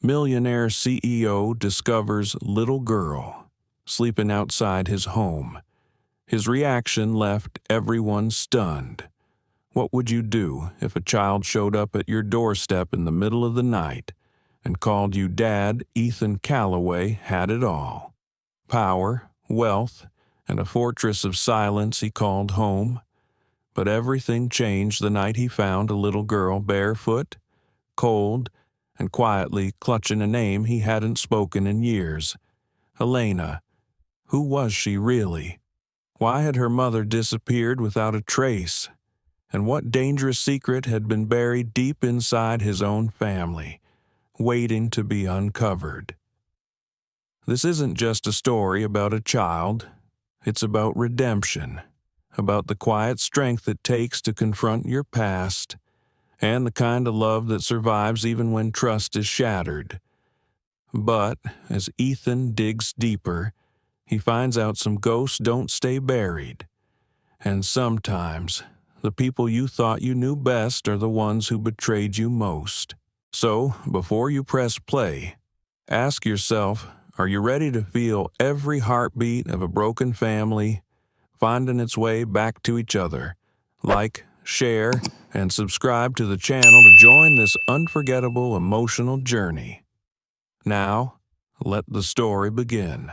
Millionaire CEO discovers little girl sleeping outside his home. His reaction left everyone stunned. What would you do if a child showed up at your doorstep in the middle of the night and called you Dad? Ethan Calloway had it all. Power, wealth, and a fortress of silence he called home. But everything changed the night he found a little girl barefoot, cold, and quietly clutching a name he hadn't spoken in years. Elena. Who was she really? Why had her mother disappeared without a trace? And what dangerous secret had been buried deep inside his own family, waiting to be uncovered? This isn't just a story about a child. It's about redemption, about the quiet strength it takes to confront your past, and the kind of love that survives even when trust is shattered. But as Ethan digs deeper, he finds out some ghosts don't stay buried. And sometimes, the people you thought you knew best are the ones who betrayed you most. So, before you press play, ask yourself, are you ready to feel every heartbeat of a broken family finding its way back to each other? Like, share, and subscribe to the channel to join this unforgettable emotional journey. Now, let the story begin.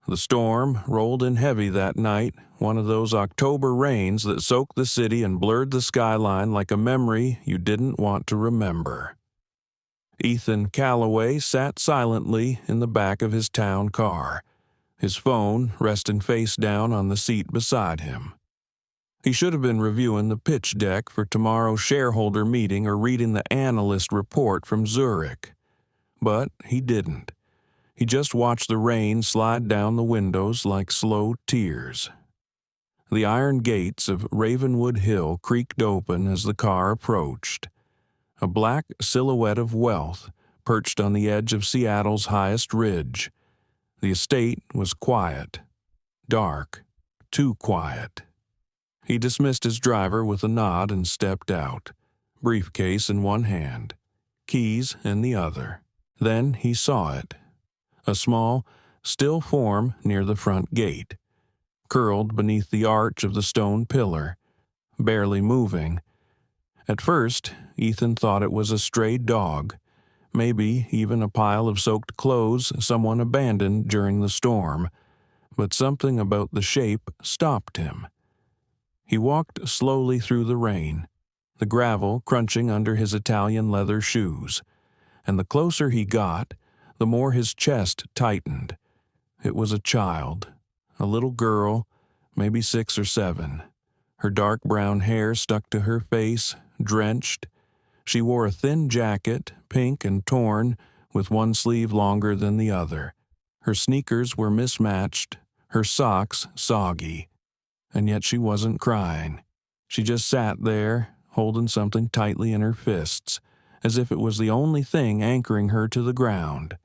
The storm rolled in heavy that night, one of those October rains that soaked the city and blurred the skyline like a memory you didn't want to remember. Ethan Calloway sat silently in the back of his town car, his phone resting face down on the seat beside him. He should have been reviewing the pitch deck for tomorrow's shareholder meeting or reading the analyst report from Zurich. But he didn't. He just watched the rain slide down the windows like slow tears. The iron gates of Ravenwood Hill creaked open as the car approached. A black silhouette of wealth perched on the edge of Seattle's highest ridge. The estate was quiet. Dark. Too quiet. He dismissed his driver with a nod and stepped out, briefcase in one hand, keys in the other. Then he saw it. A small, still form near the front gate, curled beneath the arch of the stone pillar, barely moving. At first, Ethan thought it was a stray dog, maybe even a pile of soaked clothes someone abandoned during the storm, but something about the shape stopped him. He walked slowly through the rain, the gravel crunching under his Italian leather shoes, and the closer he got, the more his chest tightened. It was a child, a little girl, maybe 6 or 7. Her dark brown hair stuck to her face, drenched. She wore a thin jacket, pink and torn, with one sleeve longer than the other. Her sneakers were mismatched, her socks soggy. And yet she wasn't crying. She just sat there, holding something tightly in her fists, as if it was the only thing anchoring her to the ground.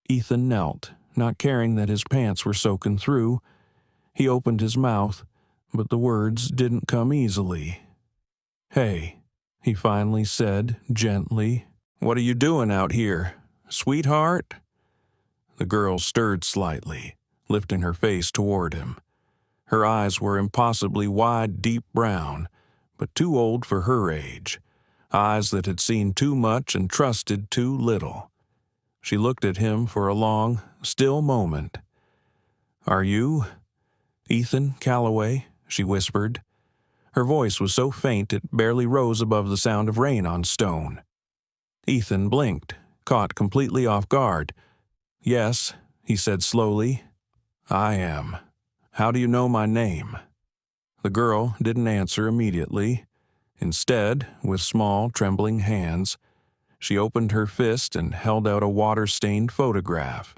Ethan knelt, not caring that his pants were soaking through. He opened his mouth, but the words didn't come easily. "Hey," he finally said, gently. "What are you doing out here, sweetheart?" The girl stirred slightly, lifting her face toward him. Her eyes were impossibly wide, deep brown, but too old for her age. Eyes that had seen too much and trusted too little. She looked at him for a long, still moment. "Are you Ethan Calloway?" she whispered. Her voice was so faint it barely rose above the sound of rain on stone. Ethan blinked, caught completely off guard. "Yes," he said slowly. "I am. How do you know my name?" The girl didn't answer immediately. Instead, with small, trembling hands, she opened her fist and held out a water-stained photograph.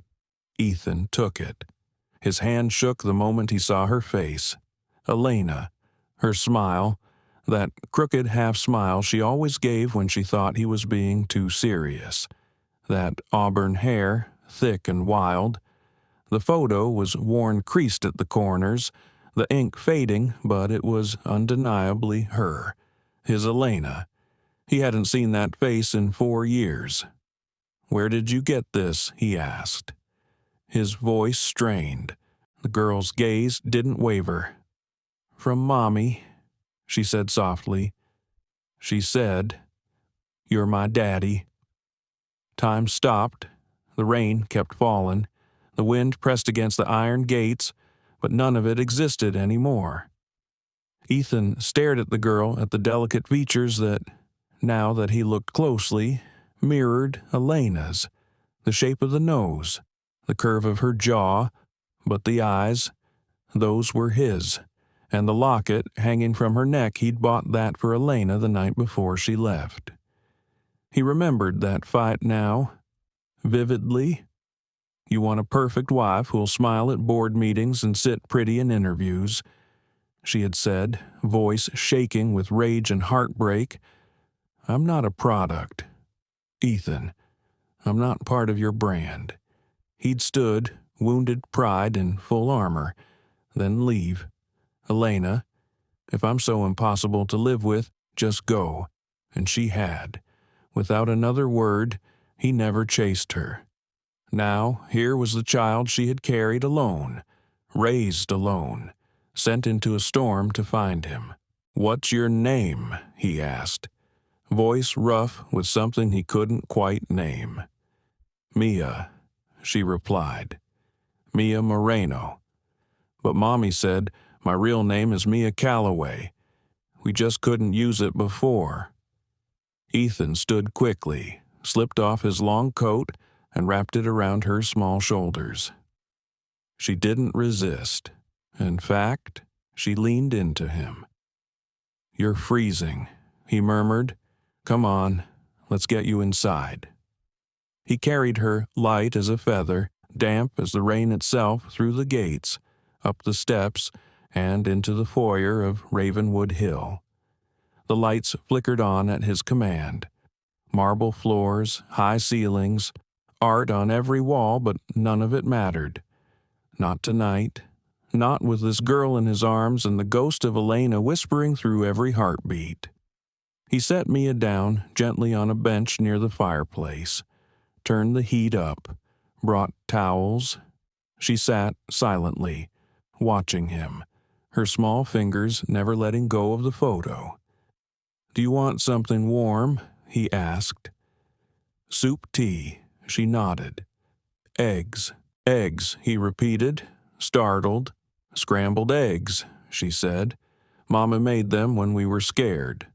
Ethan took it. His hand shook the moment he saw her face. Elena. Her smile, that crooked half-smile she always gave when she thought he was being too serious. That auburn hair, thick and wild. The photo was worn creased at the corners, the ink fading, but it was undeniably her. His Elena. He hadn't seen that face in 4 years. "Where did you get this?" he asked. His voice strained. The girl's gaze didn't waver. "From Mommy," she said softly. She said, "You're my daddy." Time stopped. The rain kept falling. The wind pressed against the iron gates, but none of it existed anymore. Ethan stared at the girl, at the delicate features that, now that he looked closely, mirrored Elena's. The shape of the nose, the curve of her jaw, but the eyes, those were his. And the locket hanging from her neck, he'd bought that for Elena the night before she left. He remembered that fight now, vividly. You want a perfect wife who'll smile at board meetings and sit pretty in interviews, she had said, voice shaking with rage and heartbreak. I'm not a product. Ethan, I'm not part of your brand. He'd stood, wounded pride in full armor, then leave. Elena, if I'm so impossible to live with, just go. And she had. Without another word, he never chased her. Now, here was the child she had carried alone, raised alone, sent into a storm to find him. "What's your name?" he asked, voice rough with something he couldn't quite name. "Mia," she replied. "Mia Moreno. But Mommy said my real name is Mia Calloway. We just couldn't use it before." Ethan stood quickly, slipped off his long coat, and wrapped it around her small shoulders. She didn't resist. In fact, she leaned into him. "You're freezing," he murmured. "Come on, let's get you inside." He carried her, light as a feather, damp as the rain itself, through the gates, up the steps, and into the foyer of Ravenwood Hill. The lights flickered on at his command. Marble floors, high ceilings, art on every wall, but none of it mattered. Not tonight. Not with this girl in his arms and the ghost of Elena whispering through every heartbeat. He set Mia down gently on a bench near the fireplace, turned the heat up, brought towels. She sat silently, watching him, her small fingers never letting go of the photo. "Do you want something warm?" he asked. "Soup tea," she nodded. "Eggs." "Eggs," he repeated, startled. "Scrambled eggs," she said. "Mama made them when we were scared."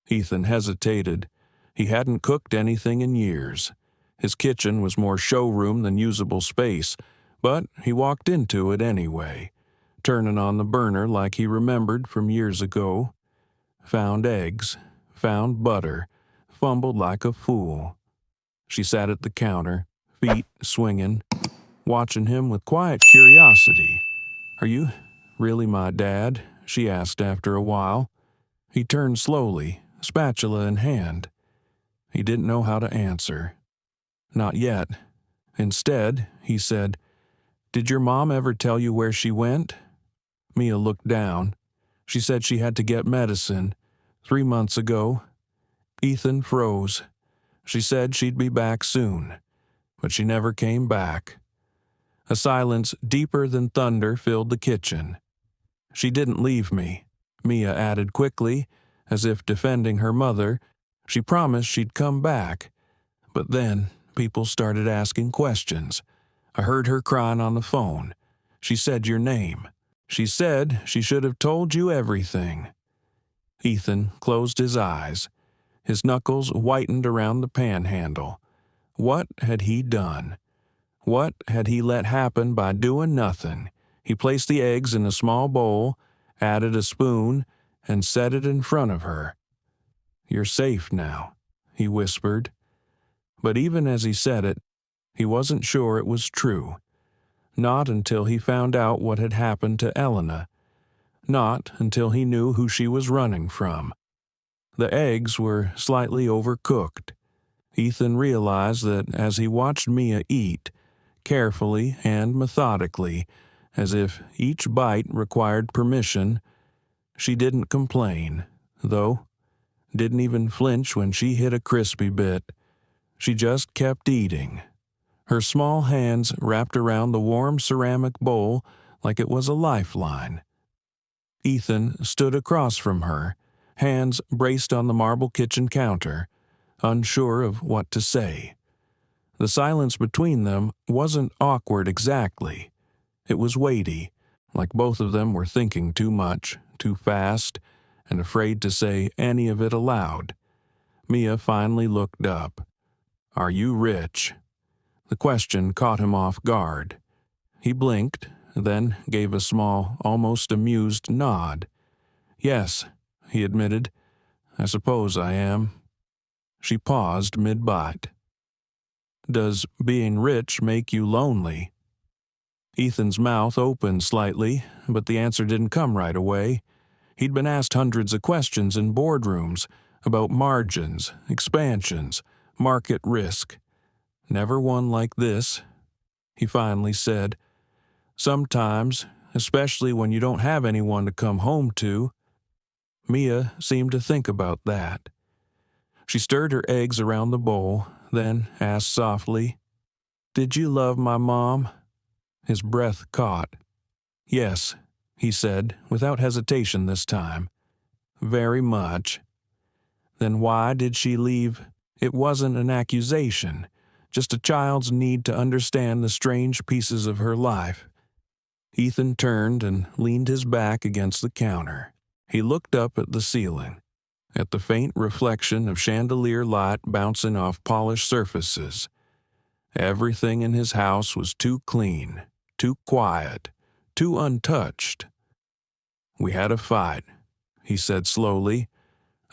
Ethan hesitated. He hadn't cooked anything in years. His kitchen was more showroom than usable space, but he walked into it anyway, turning on the burner like he remembered from years ago. Found eggs, found butter, fumbled like a fool. She sat at the counter, feet swinging, watching him with quiet curiosity. "Are you really my dad?" she asked after a while. He turned slowly, spatula in hand. He didn't know how to answer. Not yet. Instead, he said, "Did your mom ever tell you where she went?" Mia looked down. She said she had to get medicine 3 months ago. Ethan froze. She said she'd be back soon, but she never came back. A silence deeper than thunder filled the kitchen. "She didn't leave me," Mia added quickly, as if defending her mother. "She promised she'd come back. But then people started asking questions. I heard her crying on the phone. She said your name. She said she should have told you everything." Ethan closed his eyes. His knuckles whitened around the panhandle. What had he done? What had he let happen by doing nothing? He placed the eggs in a small bowl, added a spoon, and set it in front of her. "You're safe now," he whispered. But even as he said it, he wasn't sure it was true. Not until he found out what had happened to Elena. Not until he knew who she was running from. The eggs were slightly overcooked. Ethan realized that as he watched Mia eat, carefully and methodically, as if each bite required permission, she didn't complain, though, didn't even flinch when she hit a crispy bit. She just kept eating, her small hands wrapped around the warm ceramic bowl like it was a lifeline. Ethan stood across from her, hands braced on the marble kitchen counter, unsure of what to say. The silence between them wasn't awkward exactly. It was weighty, like both of them were thinking too much, too fast, and afraid to say any of it aloud. Mia finally looked up. "Are you rich?" The question caught him off guard. He blinked, then gave a small, almost amused nod. "Yes," he admitted. "I suppose I am." She paused mid-bite. "Does being rich make you lonely?" Ethan's mouth opened slightly, but the answer didn't come right away. He'd been asked hundreds of questions in boardrooms about margins, expansions, market risk. Never one like this. He finally said, "Sometimes, especially when you don't have anyone to come home to." Mia seemed to think about that. She stirred her eggs around the bowl, then asked softly, "Did you love my mom?" His breath caught. "Yes," he said, without hesitation this time. "Very much." "Then why did she leave?" It wasn't an accusation, just a child's need to understand the strange pieces of her life. Ethan turned and leaned his back against the counter. He looked up at the ceiling, at the faint reflection of chandelier light bouncing off polished surfaces. Everything in his house was too clean, too quiet, too untouched. "We had a fight," he said slowly.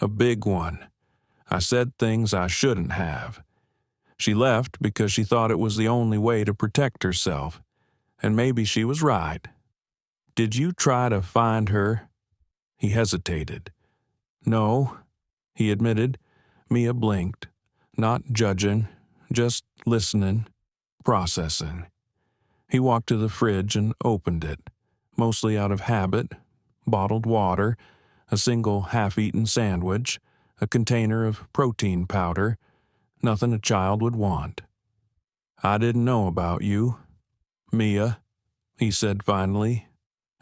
"A big one. I said things I shouldn't have. She left because she thought it was the only way to protect herself, and maybe she was right. Did you try to find her?" He hesitated. "No," he admitted. Mia blinked, not judging, just listening, processing. He walked to the fridge and opened it, mostly out of habit. Bottled water, a single half-eaten sandwich, a container of protein powder, nothing a child would want. "I didn't know about you, Mia," he said finally.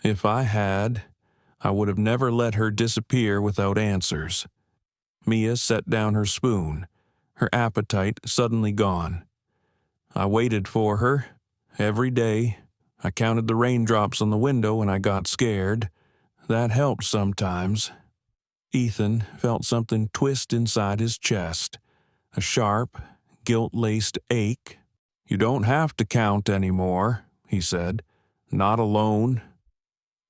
"If I had, I would have never let her disappear without answers." Mia set down her spoon, her appetite suddenly gone. "I waited for her, every day. I counted the raindrops on the window when I got scared. That helped sometimes." Ethan felt something twist inside his chest, a sharp, guilt-laced ache. "You don't have to count anymore," he said. "Not alone."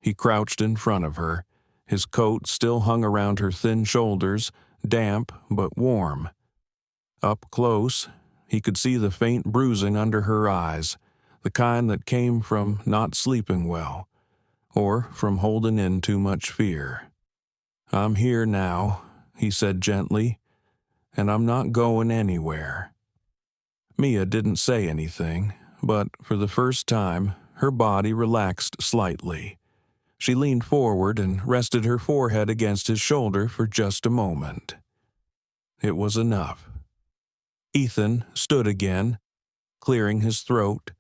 He crouched in front of her. His coat still hung around her thin shoulders, damp but warm. Up close, he could see the faint bruising under her eyes, the kind that came from not sleeping well, or from holding in too much fear. "I'm here now," he said gently, "and I'm not going anywhere." Mia didn't say anything, but for the first time, her body relaxed slightly. She leaned forward and rested her forehead against his shoulder for just a moment. It was enough. Ethan stood again, clearing his throat,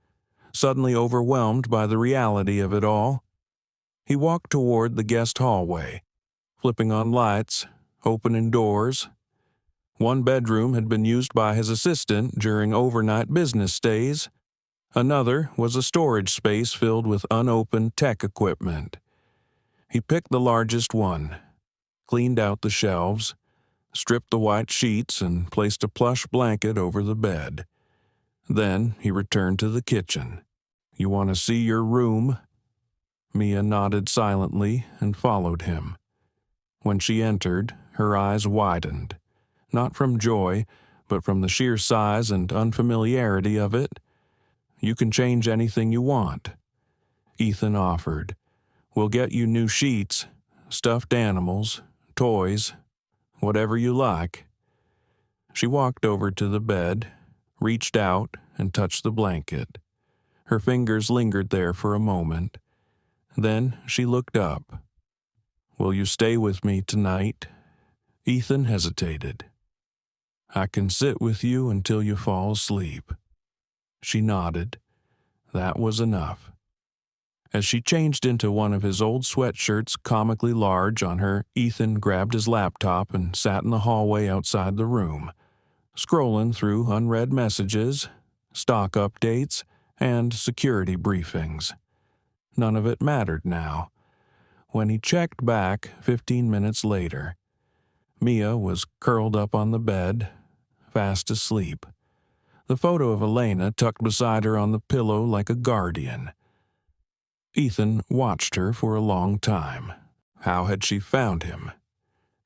suddenly overwhelmed by the reality of it all. He walked toward the guest hallway, flipping on lights, opening doors. One bedroom had been used by his assistant during overnight business stays. Another was a storage space filled with unopened tech equipment. He picked the largest one, cleaned out the shelves, stripped the white sheets, and placed a plush blanket over the bed. Then he returned to the kitchen. "You want to see your room?" Mia nodded silently and followed him. When she entered, her eyes widened, not from joy, but from the sheer size and unfamiliarity of it. "You can change anything you want," Ethan offered. "We'll get you new sheets, stuffed animals, toys, whatever you like." She walked over to the bed, reached out, and touched the blanket. Her fingers lingered there for a moment. Then she looked up. "Will you stay with me tonight?" Ethan hesitated. I can sit with you until you fall asleep." She nodded. That was enough. As she changed into one of his old sweatshirts comically large on her, Ethan grabbed his laptop and sat in the hallway outside the room, scrolling through unread messages, stock updates, and security briefings. None of it mattered now. When he checked back 15 minutes later, Mia was curled up on the bed, fast asleep. The photo of Elena tucked beside her on the pillow like a guardian. Ethan watched her for a long time. How had she found him?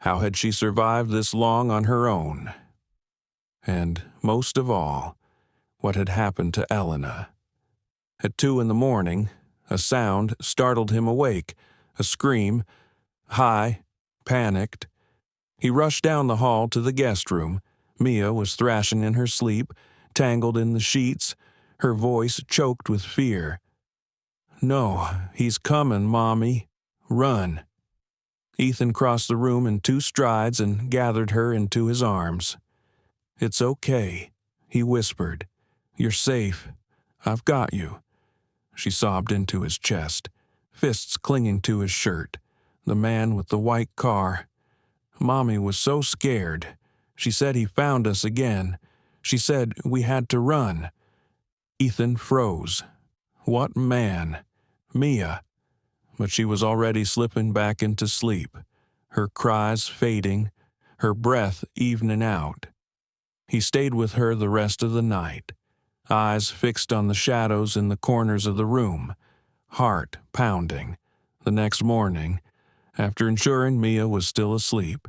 How had she survived this long on her own? And most of all, what had happened to Elena? At 2 a.m, a sound startled him awake, a scream, high, panicked. He rushed down the hall to the guest room. Mia was thrashing in her sleep, tangled in the sheets, her voice choked with fear. "No, he's coming, Mommy. Run." Ethan crossed the room in 2 strides and gathered her into his arms. "It's okay," he whispered. "You're safe. I've got you." She sobbed into his chest, fists clinging to his shirt. The man with the white car. Mommy was so scared. She said he found us again. She said we had to run. Ethan froze. What man? Mia. But she was already slipping back into sleep, her cries fading, her breath evening out. He stayed with her the rest of the night, eyes fixed on the shadows in the corners of the room, heart pounding. The next morning, after ensuring Mia was still asleep,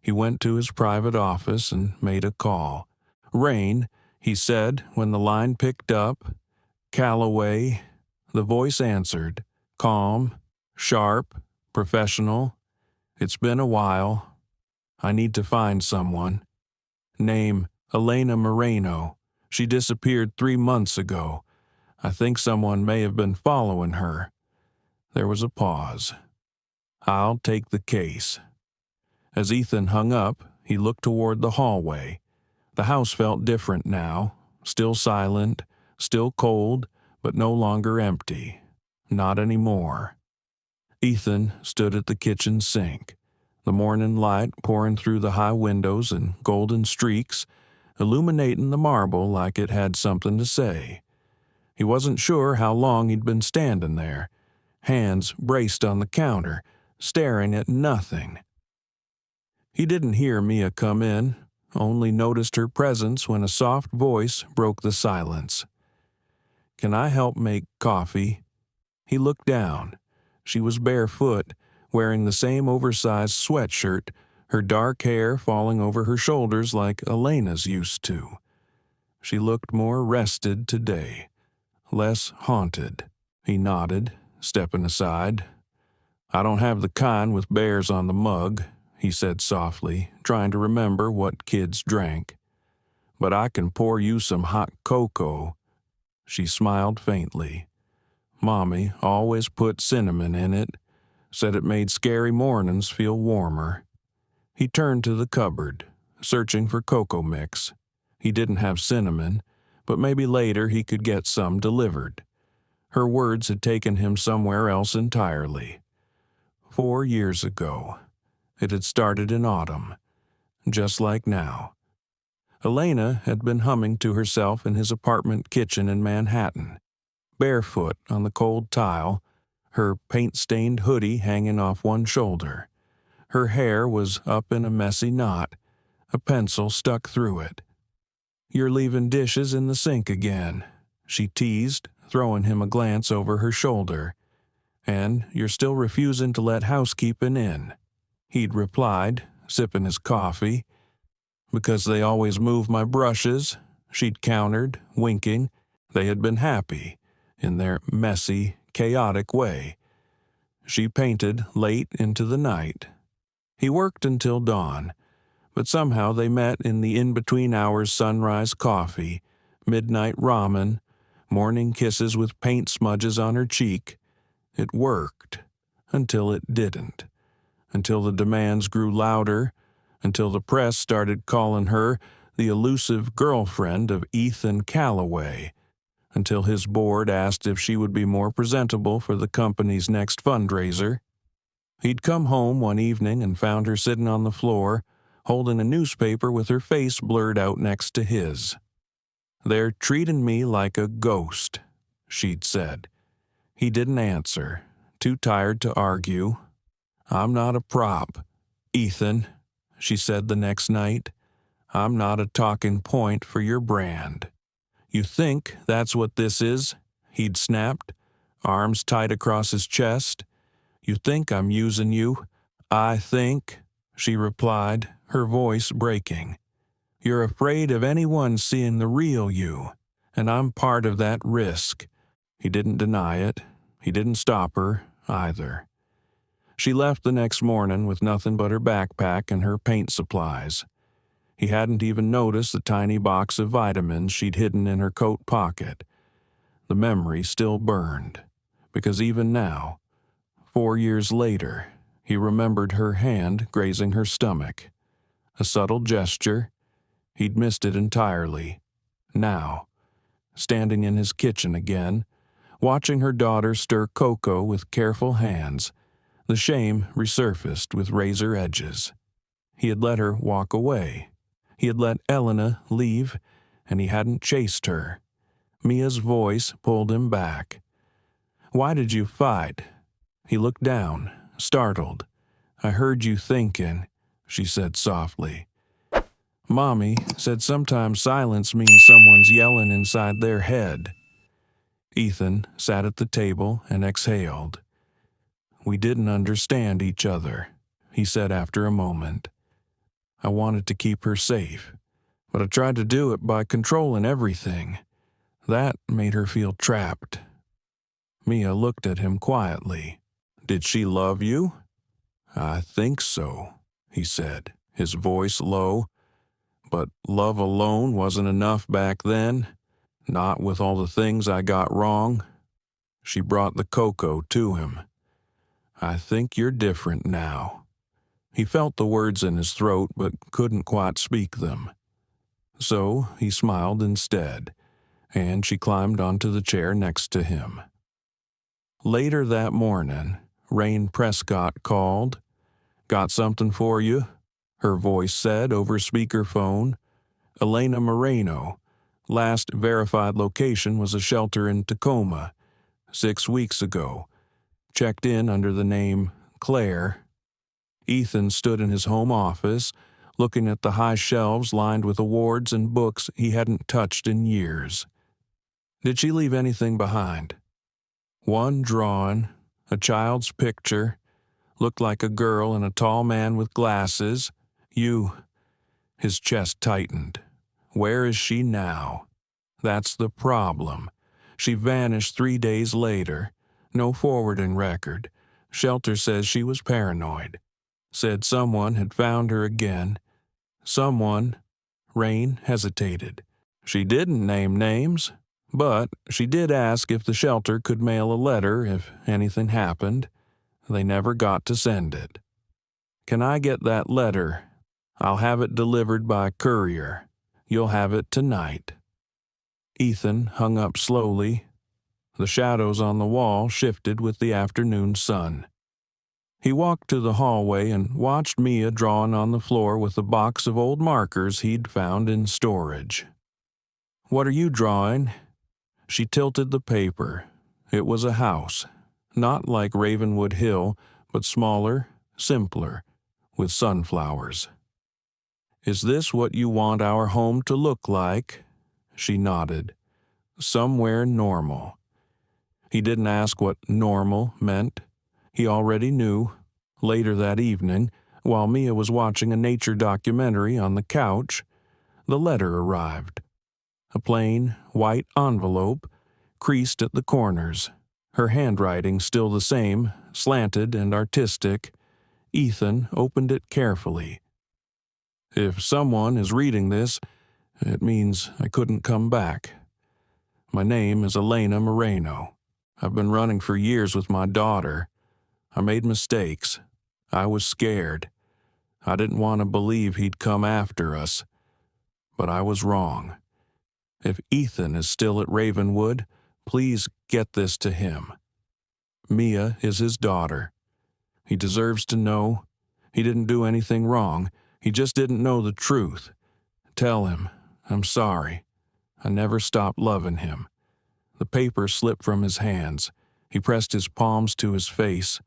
he went to his private office and made a call. "Rain," he said when the line picked up. "Calloway." The voice answered, calm, sharp, professional. "It's been a while. I need to find someone. Name, Elena Moreno. She disappeared 3 months ago. I think someone may have been following her." There was a pause. "I'll take the case." As Ethan hung up, he looked toward the hallway. The house felt different now, still silent, still cold, but no longer empty. Not anymore. Ethan stood at the kitchen sink, the morning light pouring through the high windows in golden streaks, illuminating the marble like it had something to say. He wasn't sure how long he'd been standing there, hands braced on the counter, staring at nothing. He didn't hear Mia come in, only noticed her presence when a soft voice broke the silence. "Can I help make coffee?" He looked down. She was barefoot, wearing the same oversized sweatshirt, her dark hair falling over her shoulders like Elena's used to. She looked more rested today, less haunted. He nodded, stepping aside. "I don't have the kind with bears on the mug," he said softly, trying to remember what kids drank. "But I can pour you some hot cocoa." She smiled faintly. Mommy always put cinnamon in it, said it made scary mornings feel warmer. He turned to the cupboard, searching for cocoa mix. He didn't have cinnamon, but maybe later he could get some delivered. Her words had taken him somewhere else entirely. 4 years ago. It had started in autumn, just like now. Elena had been humming to herself in his apartment kitchen in Manhattan, barefoot on the cold tile, her paint-stained hoodie hanging off one shoulder. Her hair was up in a messy knot, a pencil stuck through it. "You're leaving dishes in the sink again," she teased, throwing him a glance over her shoulder. "And you're still refusing to let housekeeping in." He'd replied, sipping his coffee. "Because they always move my brushes," she'd countered, winking. They had been happy, in their messy, chaotic way. She painted late into the night. He worked until dawn, but somehow they met in the in-between hours sunrise coffee, midnight ramen, morning kisses with paint smudges on her cheek. It worked, until it didn't. Until the demands grew louder, until the press started calling her the elusive girlfriend of Ethan Calloway, until his board asked if she would be more presentable for the company's next fundraiser. He'd come home one evening and found her sitting on the floor, holding a newspaper with her face blurred out next to his. "They're treating me like a ghost," she'd said. He didn't answer, too tired to argue. "I'm not a prop, Ethan," she said the next night. "I'm not a talking point for your brand." "You think that's what this is?" he'd snapped, arms tight across his chest. "You think I'm using you?" "I think," she replied, her voice breaking. "You're afraid of anyone seeing the real you, and I'm part of that risk." He didn't deny it. He didn't stop her, either. She left the next morning with nothing but her backpack and her paint supplies. He hadn't even noticed the tiny box of vitamins she'd hidden in her coat pocket. The memory still burned, because even now, 4 years later, he remembered her hand grazing her stomach. A subtle gesture. He'd missed it entirely. Now, standing in his kitchen again, watching her daughter stir cocoa with careful hands, the shame resurfaced with razor edges. He had let her walk away. He had let Elena leave, and he hadn't chased her. Mia's voice pulled him back. "Why did you fight?" He looked down, startled. "I heard you thinking," she said softly. "Mommy said sometimes silence means someone's yelling inside their head." Ethan sat at the table and exhaled. "We didn't understand each other," he said after a moment. "I wanted to keep her safe, but I tried to do it by controlling everything. That made her feel trapped." Mia looked at him quietly. "Did she love you?" "I think so," he said, his voice low. "But love alone wasn't enough back then. Not with all the things I got wrong." She brought the cocoa to him. "I think you're different now." He felt the words in his throat but couldn't quite speak them. So he smiled instead, and she climbed onto the chair next to him. Later that morning, Rain Prescott called. "Got something for you," her voice said over speakerphone. "Elena Moreno. Last verified location was a shelter in Tacoma. 6 weeks ago. Checked in under the name Claire." Ethan stood in his home office, looking at the high shelves lined with awards and books he hadn't touched in years. "Did she leave anything behind?" "One drawing, a child's picture. Looked like a girl and a tall man with glasses. You." His chest tightened. "Where is she now?" "That's the problem. She vanished 3 days later. No forwarding record. Shelter says she was paranoid. Said someone had found her again. Someone." Rain hesitated. "She didn't name names, but she did ask if the shelter could mail a letter if anything happened. They never got to send it." "Can I get that letter? I'll have it delivered by courier. You'll have it tonight." Ethan hung up slowly. The shadows on the wall shifted with the afternoon sun. He walked to the hallway and watched Mia drawing on the floor with a box of old markers he'd found in storage. "What are you drawing?" She tilted the paper. It was a house, not like Ravenwood Hill, but smaller, simpler, with sunflowers. "Is this what you want our home to look like?" She nodded. "Somewhere normal." He didn't ask what normal meant. He already knew. Later that evening, while Mia was watching a nature documentary on the couch, the letter arrived. A plain, white envelope, creased at the corners. Her handwriting still the same, slanted and artistic. Ethan opened it carefully. "If someone is reading this, it means I couldn't come back. My name is Elena Moreno. I've been running for years with my daughter. I made mistakes. I was scared. I didn't want to believe he'd come after us. but I was wrong. If Ethan is still at Ravenwood, please get this to him. Mia is his daughter. He deserves to know. He didn't do anything wrong. He just didn't know the truth. Tell him, I'm sorry. I never stopped loving him." The paper slipped from his hands. He pressed his palms to his face.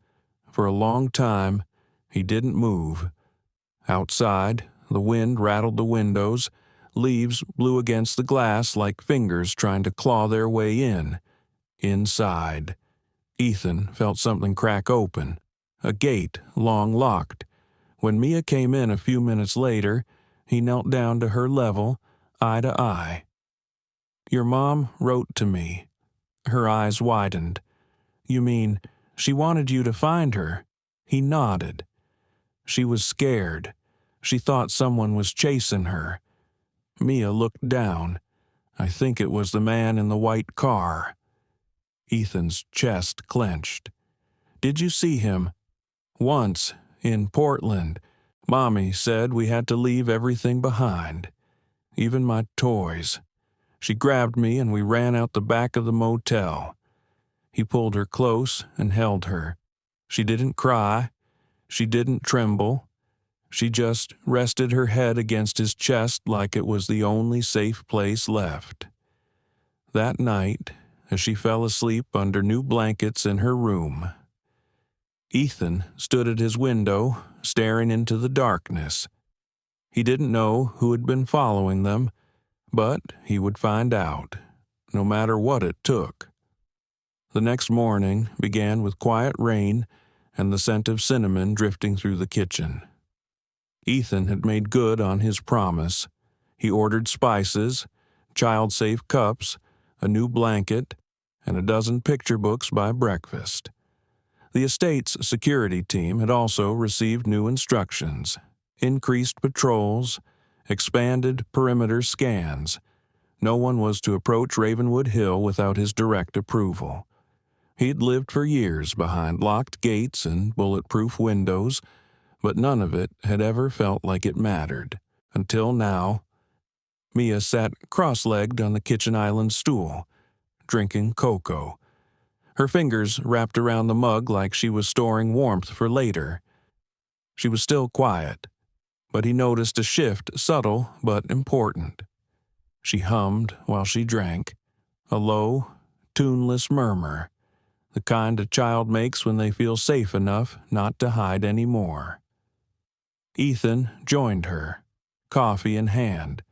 For a long time, he didn't move. Outside, the wind rattled the windows. Leaves blew against the glass like fingers trying to claw their way in. Inside, Ethan felt something crack open. A gate, long locked. When Mia came in a few minutes later, he knelt down to her level, eye to eye. "Your mom wrote to me." Her eyes widened. "You mean she wanted you to find her?" He nodded. "She was scared. She thought someone was chasing her." Mia looked down. "I think it was the man in the white car." Ethan's chest clenched. "Did you see him?" "Once, in Portland. Mommy said we had to leave everything behind. Even my toys. She grabbed me and we ran out the back of the motel." He pulled her close and held her. She didn't cry. She didn't tremble. She just rested her head against his chest like it was the only safe place left. That night, as she fell asleep under new blankets in her room, Ethan stood at his window, staring into the darkness. He didn't know who had been following them, but he would find out, no matter what it took. The next morning began with quiet rain and the scent of cinnamon drifting through the kitchen. Ethan had made good on his promise. He ordered spices, child-safe cups, a new blanket, and a dozen picture books by breakfast. The estate's security team had also received new instructions, increased patrols, expanded perimeter scans. No one was to approach Ravenwood Hill without his direct approval. He'd lived for years behind locked gates and bulletproof windows, but none of it had ever felt like it mattered. Until now. Mia sat cross-legged on the kitchen island stool, drinking cocoa. Her fingers wrapped around the mug like she was storing warmth for later. She was still quiet, but he noticed a shift, subtle but important. She hummed while she drank, a low, tuneless murmur, the kind a child makes when they feel safe enough not to hide anymore. Ethan joined her, coffee in hand.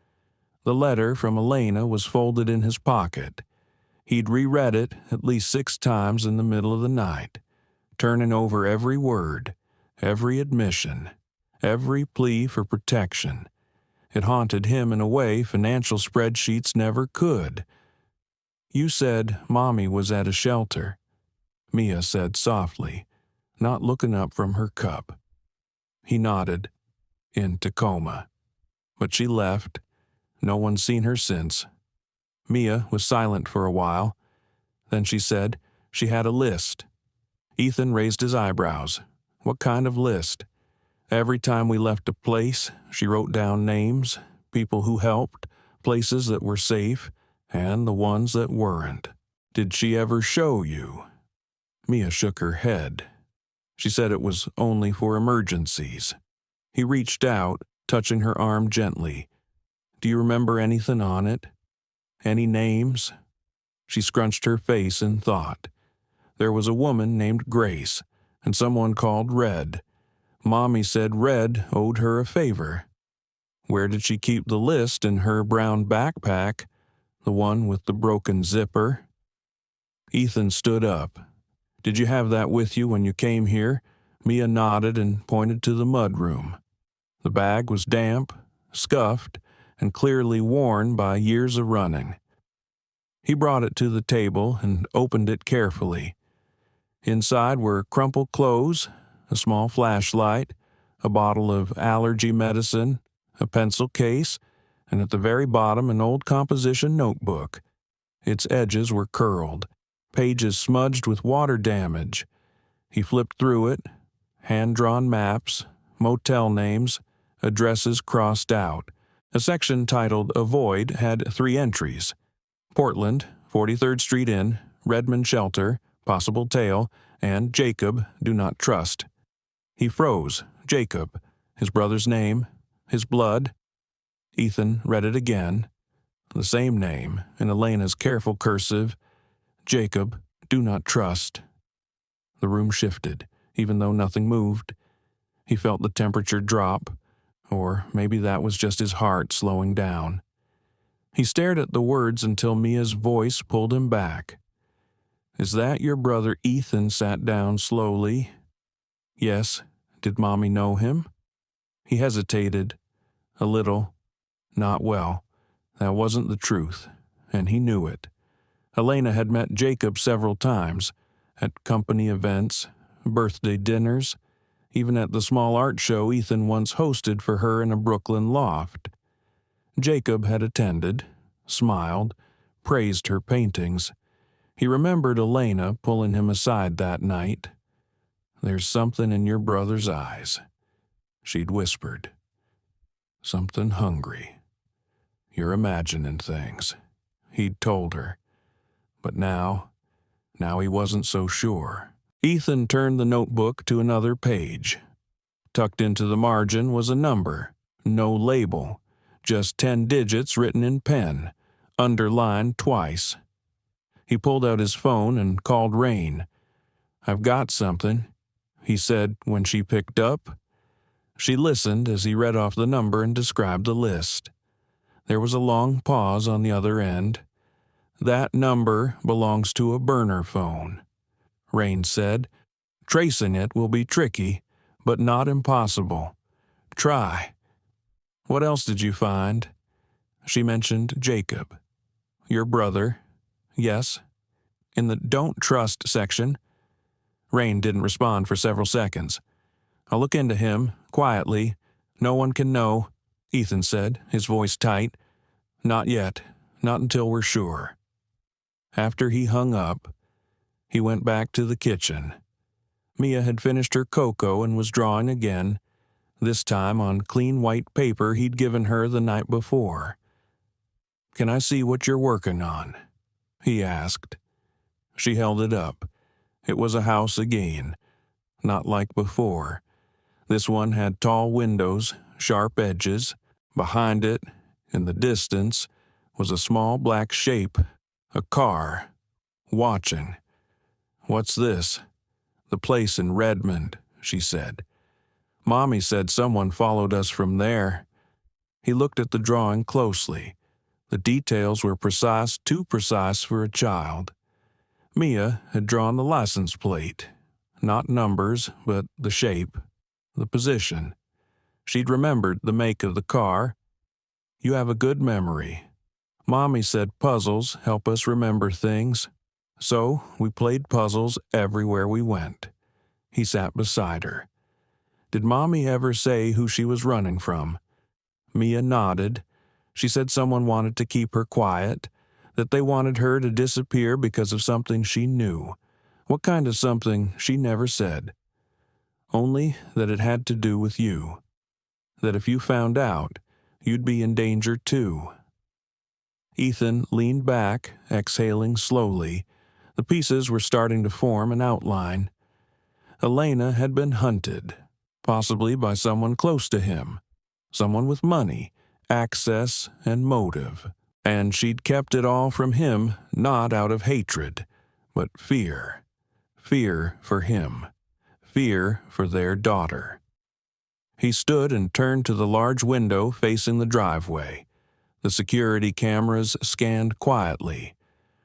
The letter from Elena was folded in his pocket. He'd reread it at least 6 times in the middle of the night, turning over every word, every admission, every plea for protection. It haunted him in a way financial spreadsheets never could. "You said Mommy was at a shelter," Mia said softly, not looking up from her cup. He nodded. "In Tacoma. But she left. No one's seen her since." Mia was silent for a while. Then she said she had a list. Ethan raised his eyebrows. "What kind of list?" "Every time we left a place, she wrote down names, people who helped, places that were safe, and the ones that weren't." "Did she ever show you?" Mia shook her head. She said it was only for emergencies. He reached out, touching her arm gently. "Do you remember anything on it? Any names?" She scrunched her face in thought. There was a woman named Grace, and someone called Red. Mommy said Red owed her a favor. Where did she keep the list in her brown backpack, the one with the broken zipper? Ethan stood up. "Did you have that with you when you came here?" Mia nodded and pointed to the mudroom. The bag was damp, scuffed, and clearly worn by years of running. He brought it to the table and opened it carefully. Inside were crumpled clothes, a small flashlight, a bottle of allergy medicine, a pencil case, and at the very bottom an old composition notebook. Its edges were curled, pages smudged with water damage. He flipped through it, hand-drawn maps, motel names, addresses crossed out, A section titled Avoid had 3 entries: Portland, 43rd Street Inn, Redmond Shelter, Possible Tail, and Jacob, Do Not Trust. He froze. Jacob. His brother's name. His blood. Ethan read it again. The same name, in Elena's careful cursive. Jacob, Do Not Trust. The room shifted, even though nothing moved. He felt the temperature drop, or maybe that was just his heart slowing down. He stared at the words until Mia's voice pulled him back. "Is that your brother Ethan?" Sat down slowly. "Yes." "Did Mommy know him?" He hesitated. A little. Not well. That wasn't the truth, and he knew it. Elena had met Jacob several times, at company events, birthday dinners, even at the small art show Ethan once hosted for her in a Brooklyn loft. Jacob had attended, smiled, praised her paintings. He remembered Elena pulling him aside that night. "There's something in your brother's eyes," she'd whispered. "Something hungry. You're imagining things," he'd told her. But now he wasn't so sure. Ethan turned the notebook to another page. Tucked into the margin was a number, no label, just 10 digits written in pen, underlined twice. He pulled out his phone and called Rain. "I've got something," he said when she picked up. She listened as he read off the number and described the list. There was a long pause on the other end. "That number belongs to a burner phone," Rain said. "Tracing it will be tricky, but not impossible. Try." "What else did you find?" She mentioned Jacob. "Your brother?" "Yes." "In the Don't Trust section?" Rain didn't respond for several seconds. "I'll look into him, quietly. No one can know," Ethan said, his voice tight. "Not yet. Not until we're sure." After he hung up, he went back to the kitchen. Mia had finished her cocoa and was drawing again, this time on clean white paper he'd given her the night before. "Can I see what you're working on?" he asked. She held it up. It was a house again, not like before. This one had tall windows, sharp edges. Behind it, in the distance, was a small black shape, a car, watching. "What's this?" "The place in Redmond," she said. "Mommy said someone followed us from there." He looked at the drawing closely. The details were precise, too precise for a child. Mia had drawn the license plate. Not numbers, but the shape, the position. She'd remembered the make of the car. "You have a good memory. Mommy said puzzles help us remember things. So we played puzzles everywhere we went." He sat beside her. "Did Mommy ever say who she was running from?" Mia nodded. She said someone wanted to keep her quiet, that they wanted her to disappear because of something she knew. What kind of something, she never said. Only that it had to do with you. That if you found out, you'd be in danger too. Ethan leaned back, exhaling slowly. The pieces were starting to form an outline. Elena had been hunted, possibly by someone close to him, someone with money, access, and motive. And she'd kept it all from him, not out of hatred, but fear. Fear for him. Fear for their daughter. He stood and turned to the large window facing the driveway. The security cameras scanned quietly.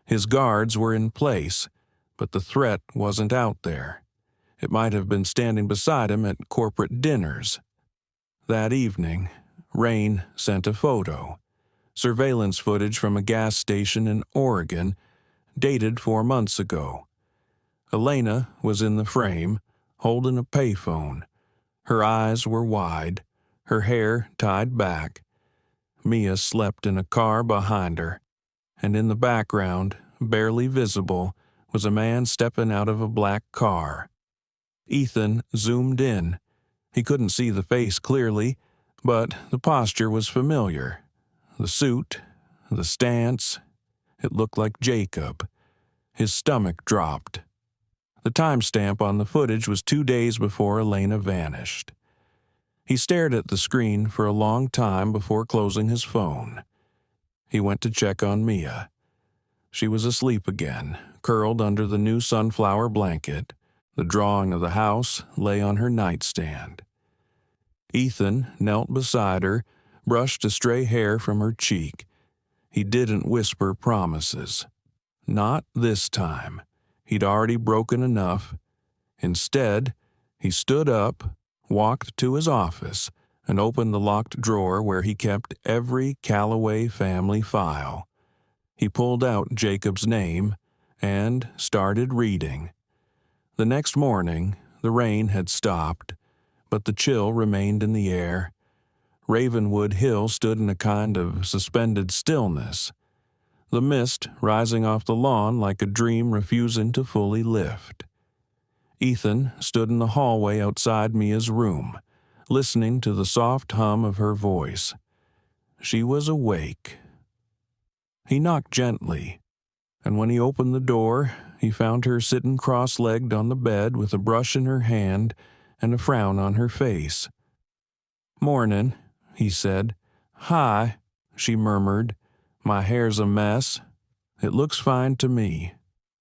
His guards were in place, but the threat wasn't out there. It might have been standing beside him at corporate dinners. That evening, Rain sent a photo. Surveillance footage from a gas station in Oregon, dated 4 months ago. Elena was in the frame, holding a payphone. Her eyes were wide, her hair tied back. Mia slept in a car behind her, and in the background, barely visible, was a man stepping out of a black car. Ethan zoomed in. He couldn't see the face clearly, But the posture was familiar. The suit, the stance, it looked like Jacob. His stomach dropped. The timestamp on the footage was 2 days before Elena vanished. He stared at the screen for a long time before closing his phone. He went to check on Mia. She was asleep again, curled under the new sunflower blanket. The drawing of the house lay on her nightstand. Ethan knelt beside her, brushed a stray hair from her cheek. He didn't whisper promises. Not this time. He'd already broken enough. Instead, he stood up, walked to his office, and opened the locked drawer where he kept every Calloway family file. He pulled out Jacob's name and started reading. The next morning, the rain had stopped, but the chill remained in the air. Ravenwood Hill stood in a kind of suspended stillness, the mist rising off the lawn like a dream refusing to fully lift. Ethan stood in the hallway outside Mia's room, listening to the soft hum of her voice. She was awake. He knocked gently, and when he opened the door, he found her sitting cross-legged on the bed with a brush in her hand and a frown on her face. "Mornin'," he said. "Hi," she murmured. "My hair's a mess." "It looks fine to me."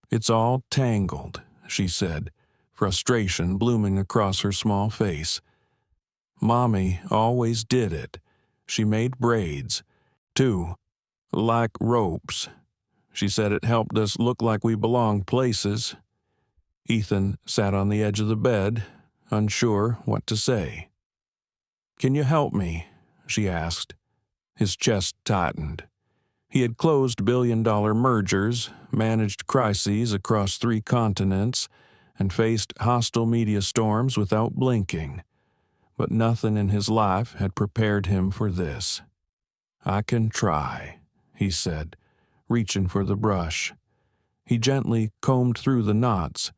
"It's all tangled," she said, frustration blooming across her small face. "Mommy always did it. She made braids, too, like ropes. She said it helped us look like we belonged places." Ethan sat on the edge of the bed, unsure what to say. "Can you help me?" she asked. His chest tightened. He had closed billion-dollar mergers, managed crises across 3 continents, and faced hostile media storms without blinking. But nothing in his life had prepared him for this. "I can try," he said, reaching for the brush. He gently combed through the knots,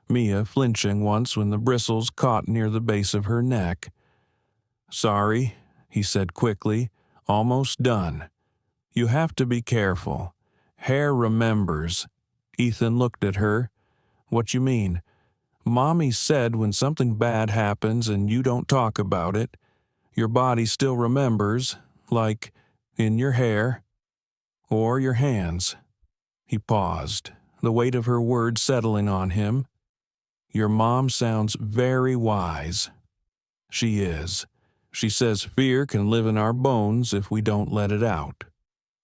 Mia flinching once when the bristles caught near the base of her neck. "Sorry," he said quickly, "almost done. You have to be careful. Hair remembers." Ethan looked at her. "What you mean?" "Mommy said when something bad happens and you don't talk about it, your body still remembers, like in your hair or your hands." He paused, the weight of her words settling on him. "Your mom sounds very wise." "She is. She says fear can live in our bones if we don't let it out."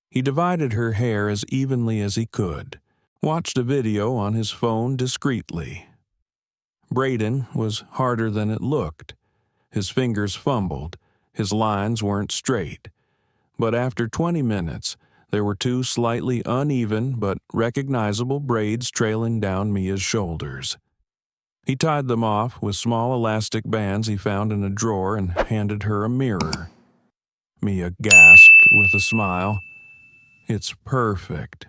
He divided her hair as evenly as he could, watched a video on his phone discreetly. Braiding was harder than it looked. His fingers fumbled, his lines weren't straight. But after 20 minutes, there were 2 slightly uneven but recognizable braids trailing down Mia's shoulders. He tied them off with small elastic bands he found in a drawer and handed her a mirror. Mia gasped with a smile. "It's perfect.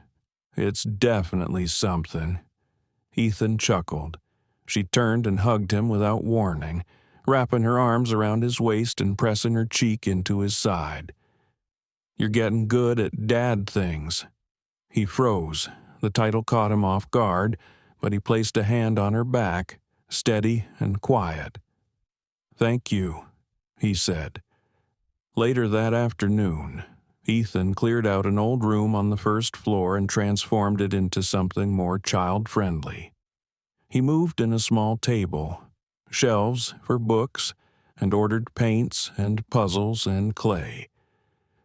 It's definitely something." Ethan chuckled. She turned and hugged him without warning, wrapping her arms around his waist and pressing her cheek into his side. "You're getting good at dad things." He froze. The title caught him off guard, but he placed a hand on her back, steady and quiet. "Thank you," he said. Later that afternoon, Ethan cleared out an old room on the first floor and transformed it into something more child-friendly. He moved in a small table, shelves for books, and ordered paints and puzzles and clay.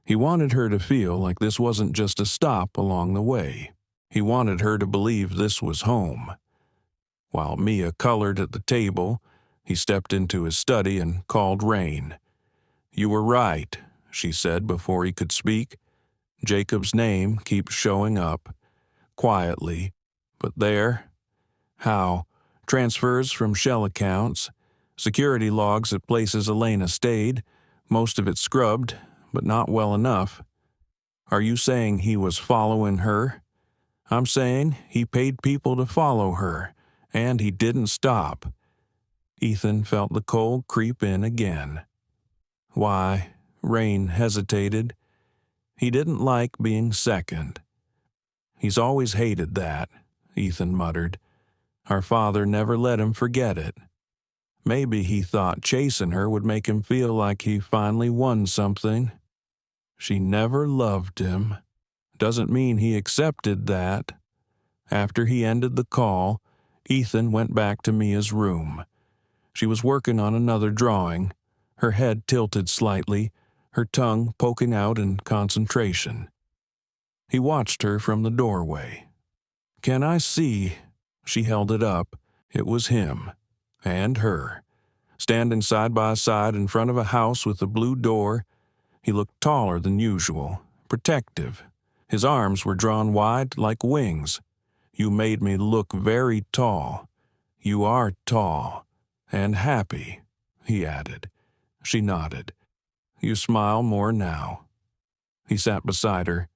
He wanted her to feel like this wasn't just a stop along the way. He wanted her to believe this was home. While Mia colored at the table, he stepped into his study and called Rain. "You were right," she said before he could speak. "Jacob's name keeps showing up, quietly, but there. How? Transfers from shell accounts, security logs at places Elena stayed, most of it scrubbed, but not well enough. Are you saying he was following her?" "I'm saying he paid people to follow her, and he didn't stop." Ethan felt the cold creep in again. "Why, Rain hesitated. He didn't like being second. He's always hated that, Ethan muttered. Our father never let him forget it. Maybe he thought chasing her would make him feel like he finally won something. She never loved him. Doesn't mean he accepted that. After he ended the call, Ethan went back to Mia's room. She was working on another drawing, her head tilted slightly, her tongue poking out in concentration. He watched her from the doorway. "Can I see?" She held it up. It was him. And her. Standing side by side in front of a house with a blue door. He looked taller than usual, protective. His arms were drawn wide like wings. "You made me look very tall. You are tall. And happy," he added. She nodded. "You smile more now." He sat beside her.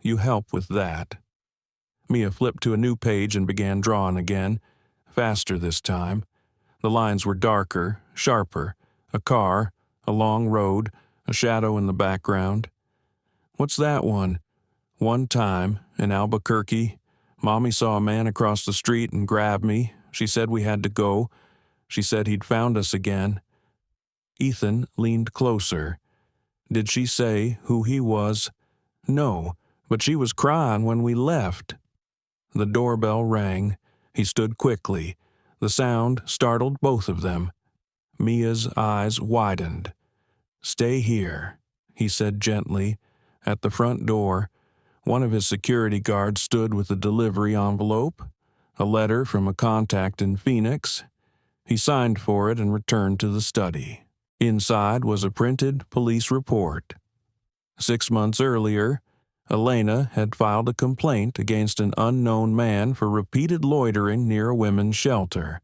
"You help with that." Mia flipped to a new page and began drawing again, faster this time. The lines were darker, sharper. A car, a long road, a shadow in the background. "What's that one?" "One time, in Albuquerque, Mommy saw a man across the street and grabbed me. She said we had to go. She said he'd found us again." Ethan leaned closer. "Did she say who he was?" "No, but she was crying when we left." The doorbell rang. He stood quickly. The sound startled both of them. Mia's eyes widened. "Stay here," he said gently. At the front door, one of his security guards stood with a delivery envelope, a letter from a contact in Phoenix. He signed for it and returned to the study. Inside was a printed police report. 6 months earlier, Elena had filed a complaint against an unknown man for repeated loitering near a women's shelter.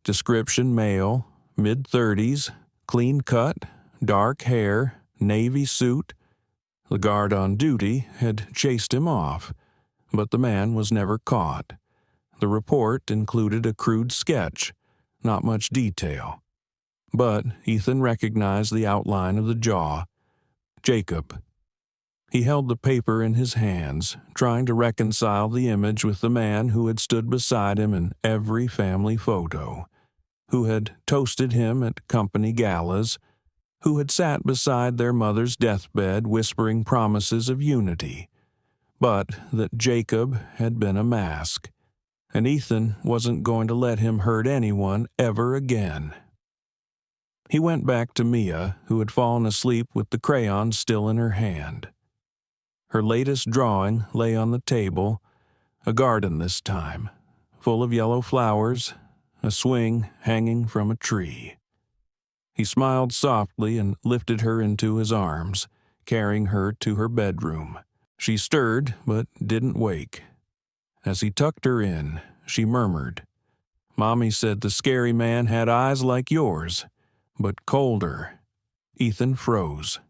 Description: male, mid-30s, clean cut, dark hair, navy suit. The guard on duty had chased him off, but the man was never caught. The report included a crude sketch, not much detail. But Ethan recognized the outline of the jaw. Jacob. He held the paper in his hands, trying to reconcile the image with the man who had stood beside him in every family photo, who had toasted him at company galas, who had sat beside their mother's deathbed whispering promises of unity. But that Jacob had been a mask, and Ethan wasn't going to let him hurt anyone ever again. He went back to Mia, who had fallen asleep with the crayon still in her hand. Her latest drawing lay on the table, a garden this time, full of yellow flowers, a swing hanging from a tree. He smiled softly and lifted her into his arms, carrying her to her bedroom. She stirred, but didn't wake. As he tucked her in, she murmured, "Mommy said the scary man had eyes like yours, but colder." Ethan froze.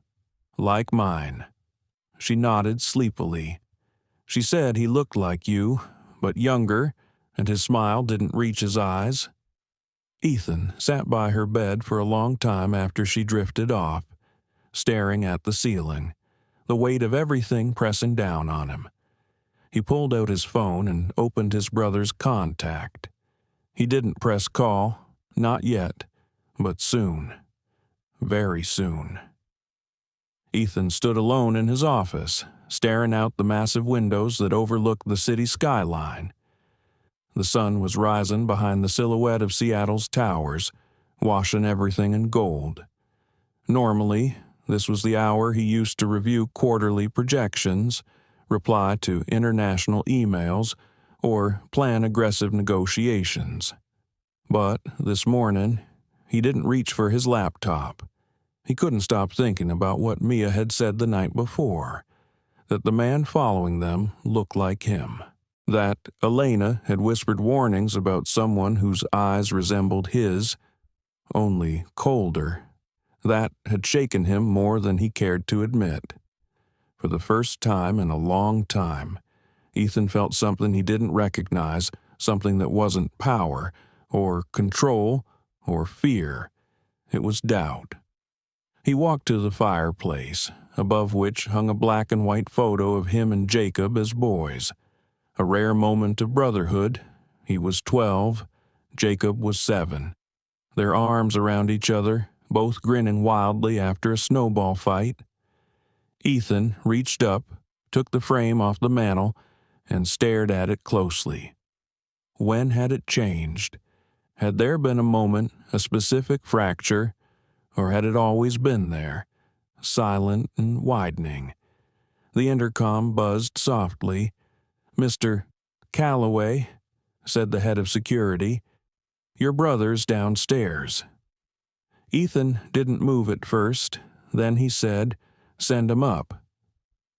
"Like mine." She nodded sleepily. "She said he looked like you, but younger, and his smile didn't reach his eyes." Ethan sat by her bed for a long time after she drifted off, staring at the ceiling, the weight of everything pressing down on him. He pulled out his phone and opened his brother's contact. He didn't press call, not yet, but soon. Very soon. Ethan stood alone in his office, staring out the massive windows that overlooked the city skyline. The sun was rising behind the silhouette of Seattle's towers, washing everything in gold. Normally, this was the hour he used to review quarterly projections, reply to international emails, or plan aggressive negotiations. But this morning, he didn't reach for his laptop. He couldn't stop thinking about what Mia had said the night before, that the man following them looked like him, that Elena had whispered warnings about someone whose eyes resembled his, only colder. That had shaken him more than he cared to admit. For the first time in a long time, Ethan felt something he didn't recognize, something that wasn't power, or control, or fear. It was doubt. He walked to the fireplace, above which hung a black and white photo of him and Jacob as boys. A rare moment of brotherhood. He was 12, Jacob was 7. Their arms around each other, both grinning wildly after a snowball fight. Ethan reached up, took the frame off the mantel, and stared at it closely. When had it changed? Had there been a moment, a specific fracture, or had it always been there, silent and widening? The intercom buzzed softly. "Mr. Calloway," said the head of security, "your brother's downstairs." Ethan didn't move at first. Then he said, "Send him up."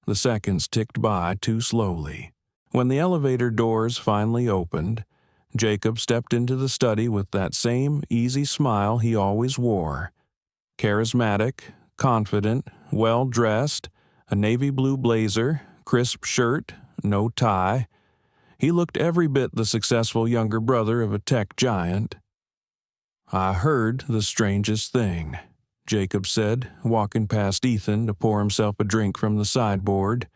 The seconds ticked by too slowly. When the elevator doors finally opened, Jacob stepped into the study with that same easy smile he always wore. Charismatic, confident, well-dressed, a navy blue blazer, crisp shirt, no tie. He looked every bit the successful younger brother of a tech giant. "I heard the strangest thing," Jacob said, walking past Ethan to pour himself a drink from the sideboard.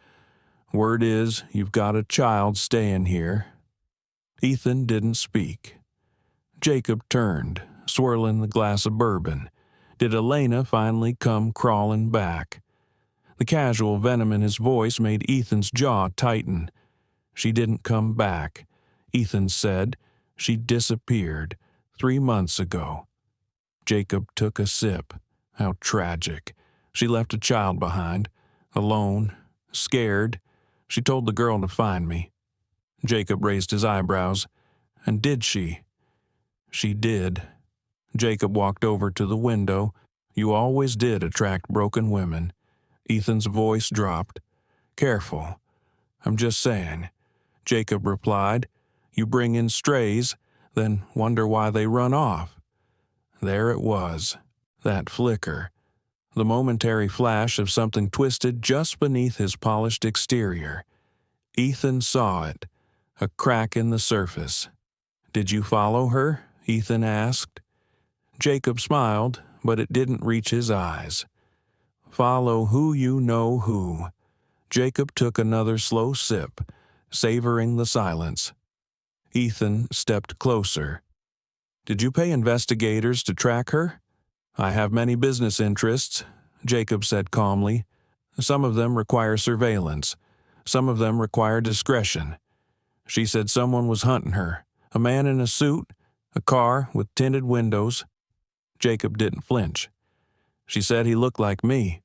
"Word is, you've got a child staying here." Ethan didn't speak. Jacob turned, swirling the glass of bourbon. Did Elena finally come crawling back? The casual venom in his voice made Ethan's jaw tighten. "She didn't come back," Ethan said. "She disappeared 3 months ago." Jacob took a sip. How tragic. She left a child behind, alone, scared. "She told the girl to find me." Jacob raised his eyebrows. "And did she?" "She did." Jacob walked over to the window. "You always did attract broken women." Ethan's voice dropped. "Careful. I'm just saying," Jacob replied. "You bring in strays, then wonder why they run off." There it was, that flicker, the momentary flash of something twisted just beneath his polished exterior. Ethan saw it, a crack in the surface. "Did you follow her?" Ethan asked. Jacob smiled, but it didn't reach his eyes. "Follow who you know who." Jacob took another slow sip, savoring the silence. Ethan stepped closer. "Did you pay investigators to track her?" "I have many business interests," Jacob said calmly. "Some of them require surveillance. Some of them require discretion. She said someone was hunting her, a man in a suit, a car with tinted windows." Jacob didn't flinch. "She said he looked like me,"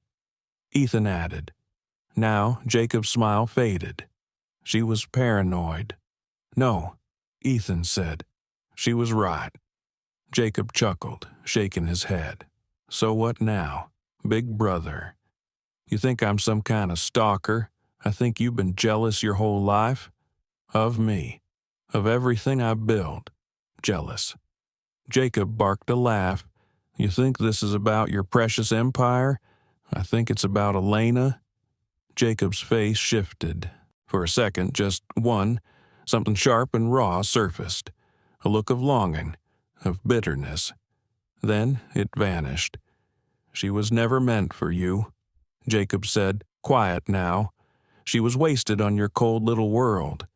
Ethan added. Now Jacob's smile faded. "She was paranoid." "No," Ethan said. "She was right." Jacob chuckled, shaking his head. "So what now? Big brother. You think I'm some kind of stalker? I think you've been jealous your whole life? Of me. Of everything I built. Jealous." Jacob barked a laugh. "You think this is about your precious empire? I think it's about Elena." Jacob's face shifted. For a second, just one, something sharp and raw surfaced. A look of longing, of bitterness. Then it vanished. "She was never meant for you," Jacob said, quiet now. "She was wasted on your cold little world."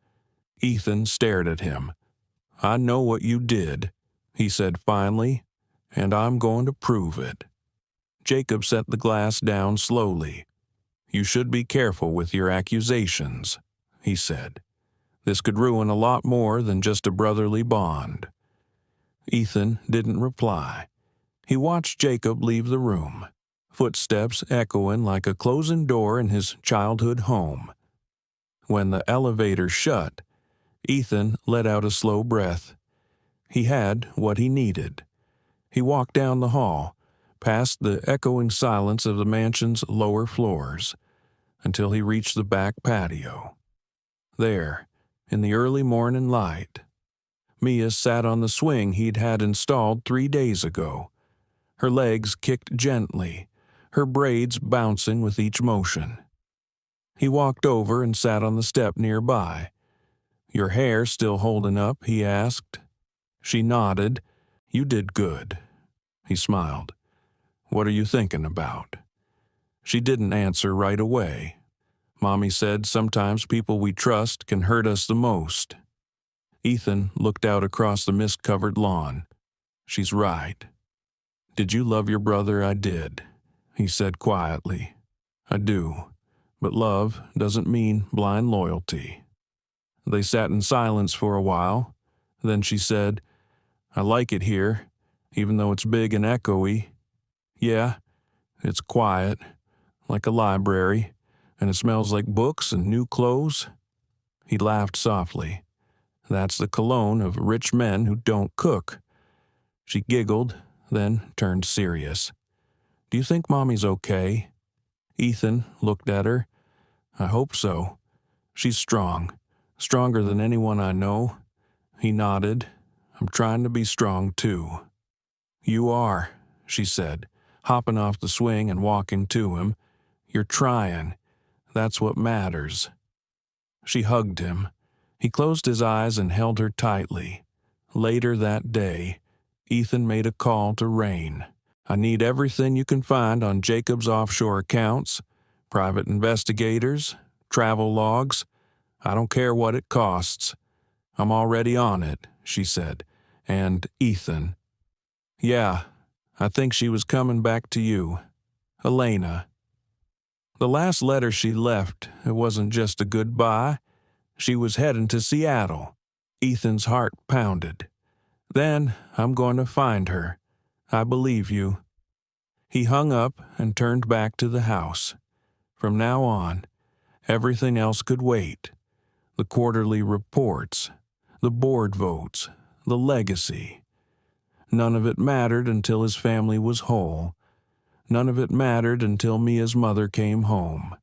Ethan stared at him. "I know what you did," he said finally, "and I'm going to prove it." Jacob set the glass down slowly. "You should be careful with your accusations," he said. "This could ruin a lot more than just a brotherly bond." Ethan didn't reply. He watched Jacob leave the room, footsteps echoing like a closing door in his childhood home. When the elevator shut, Ethan let out a slow breath. He had what he needed. He walked down the hall, past the echoing silence of the mansion's lower floors, until he reached the back patio. There, in the early morning light, Mia sat on the swing he'd had installed 3 days ago. Her legs kicked gently, her braids bouncing with each motion. He walked over and sat on the step nearby. "Your hair still holding up?" he asked. She nodded. "You did good." He smiled. What are you thinking about?" She didn't answer right away. Mommy said sometimes people we trust can hurt us the most. Ethan looked out across the mist-covered lawn. "She's right." "Did you love your brother?" "I did," he said quietly. "I do, but love doesn't mean blind loyalty." They sat in silence for a while. Then she said, "I like it here, even though it's big and echoey." "Yeah, it's quiet, like a library, and it smells like books and new clothes." He laughed softly. "That's the cologne of rich men who don't cook." She giggled, then turned serious. "Do you think Mommy's okay?" Ethan looked at her. "I hope so. She's strong, stronger than anyone I know." He nodded. "I'm trying to be strong, too." "You are," she said, hopping off the swing and walking to him. "You're trying. That's what matters." She hugged him. He closed his eyes and held her tightly. Later that day, Ethan made a call to Rain. "I need everything you can find on Jacob's offshore accounts, private investigators, travel logs. I don't care what it costs. I'm already on it," she said. And Ethan. "Yeah, I think she was coming back to you. Elena." The last letter she left, it wasn't just a goodbye. She was heading to Seattle. Ethan's heart pounded. "Then I'm going to find her. I believe you." He hung up and turned back to the house. From now on, everything else could wait. The quarterly reports, the board votes, the legacy. None of it mattered until his family was whole. None of it mattered until Mia's mother came home.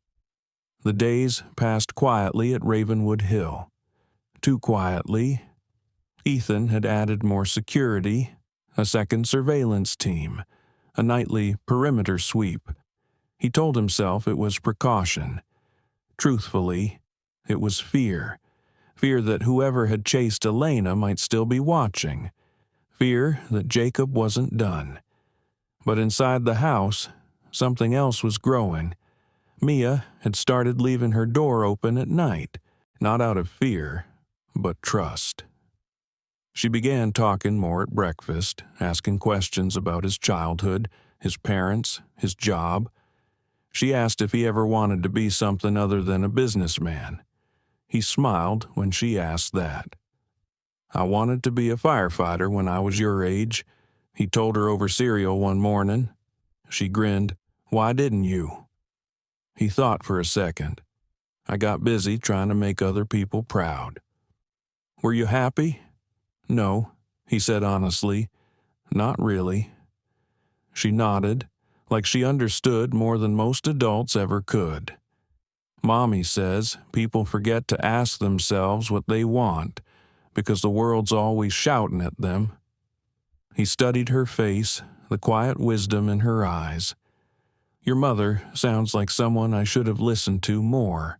The days passed quietly at Ravenwood Hill. Too quietly. Ethan had added more security, a second surveillance team, a nightly perimeter sweep. He told himself it was precaution. Truthfully, it was fear. Fear that whoever had chased Elena might still be watching. Fear that Jacob wasn't done. But inside the house, something else was growing. Mia had started leaving her door open at night, not out of fear, but trust. She began talking more at breakfast, asking questions about his childhood, his parents, his job. She asked if he ever wanted to be something other than a businessman. He smiled when she asked that. "I wanted to be a firefighter when I was your age," he told her over cereal one morning. She grinned. "Why didn't you?" He thought for a second. "I got busy trying to make other people proud." "Were you happy?" "No," he said honestly. "Not really." She nodded, like she understood more than most adults ever could. "Mommy says people forget to ask themselves what they want because the world's always shouting at them." He studied her face, the quiet wisdom in her eyes. "Your mother sounds like someone I should have listened to more."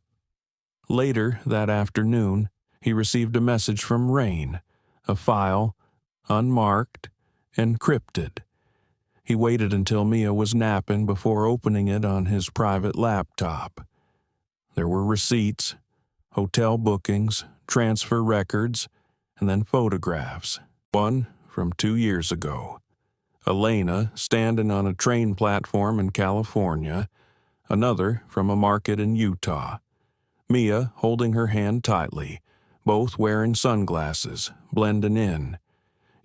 Later that afternoon, he received a message from Rain, a file, unmarked, encrypted. He waited until Mia was napping before opening it on his private laptop. There were receipts, hotel bookings, transfer records, and then photographs. One from 2 years ago. Elena standing on a train platform in California. Another from a market in Utah. Mia holding her hand tightly, both wearing sunglasses, blending in.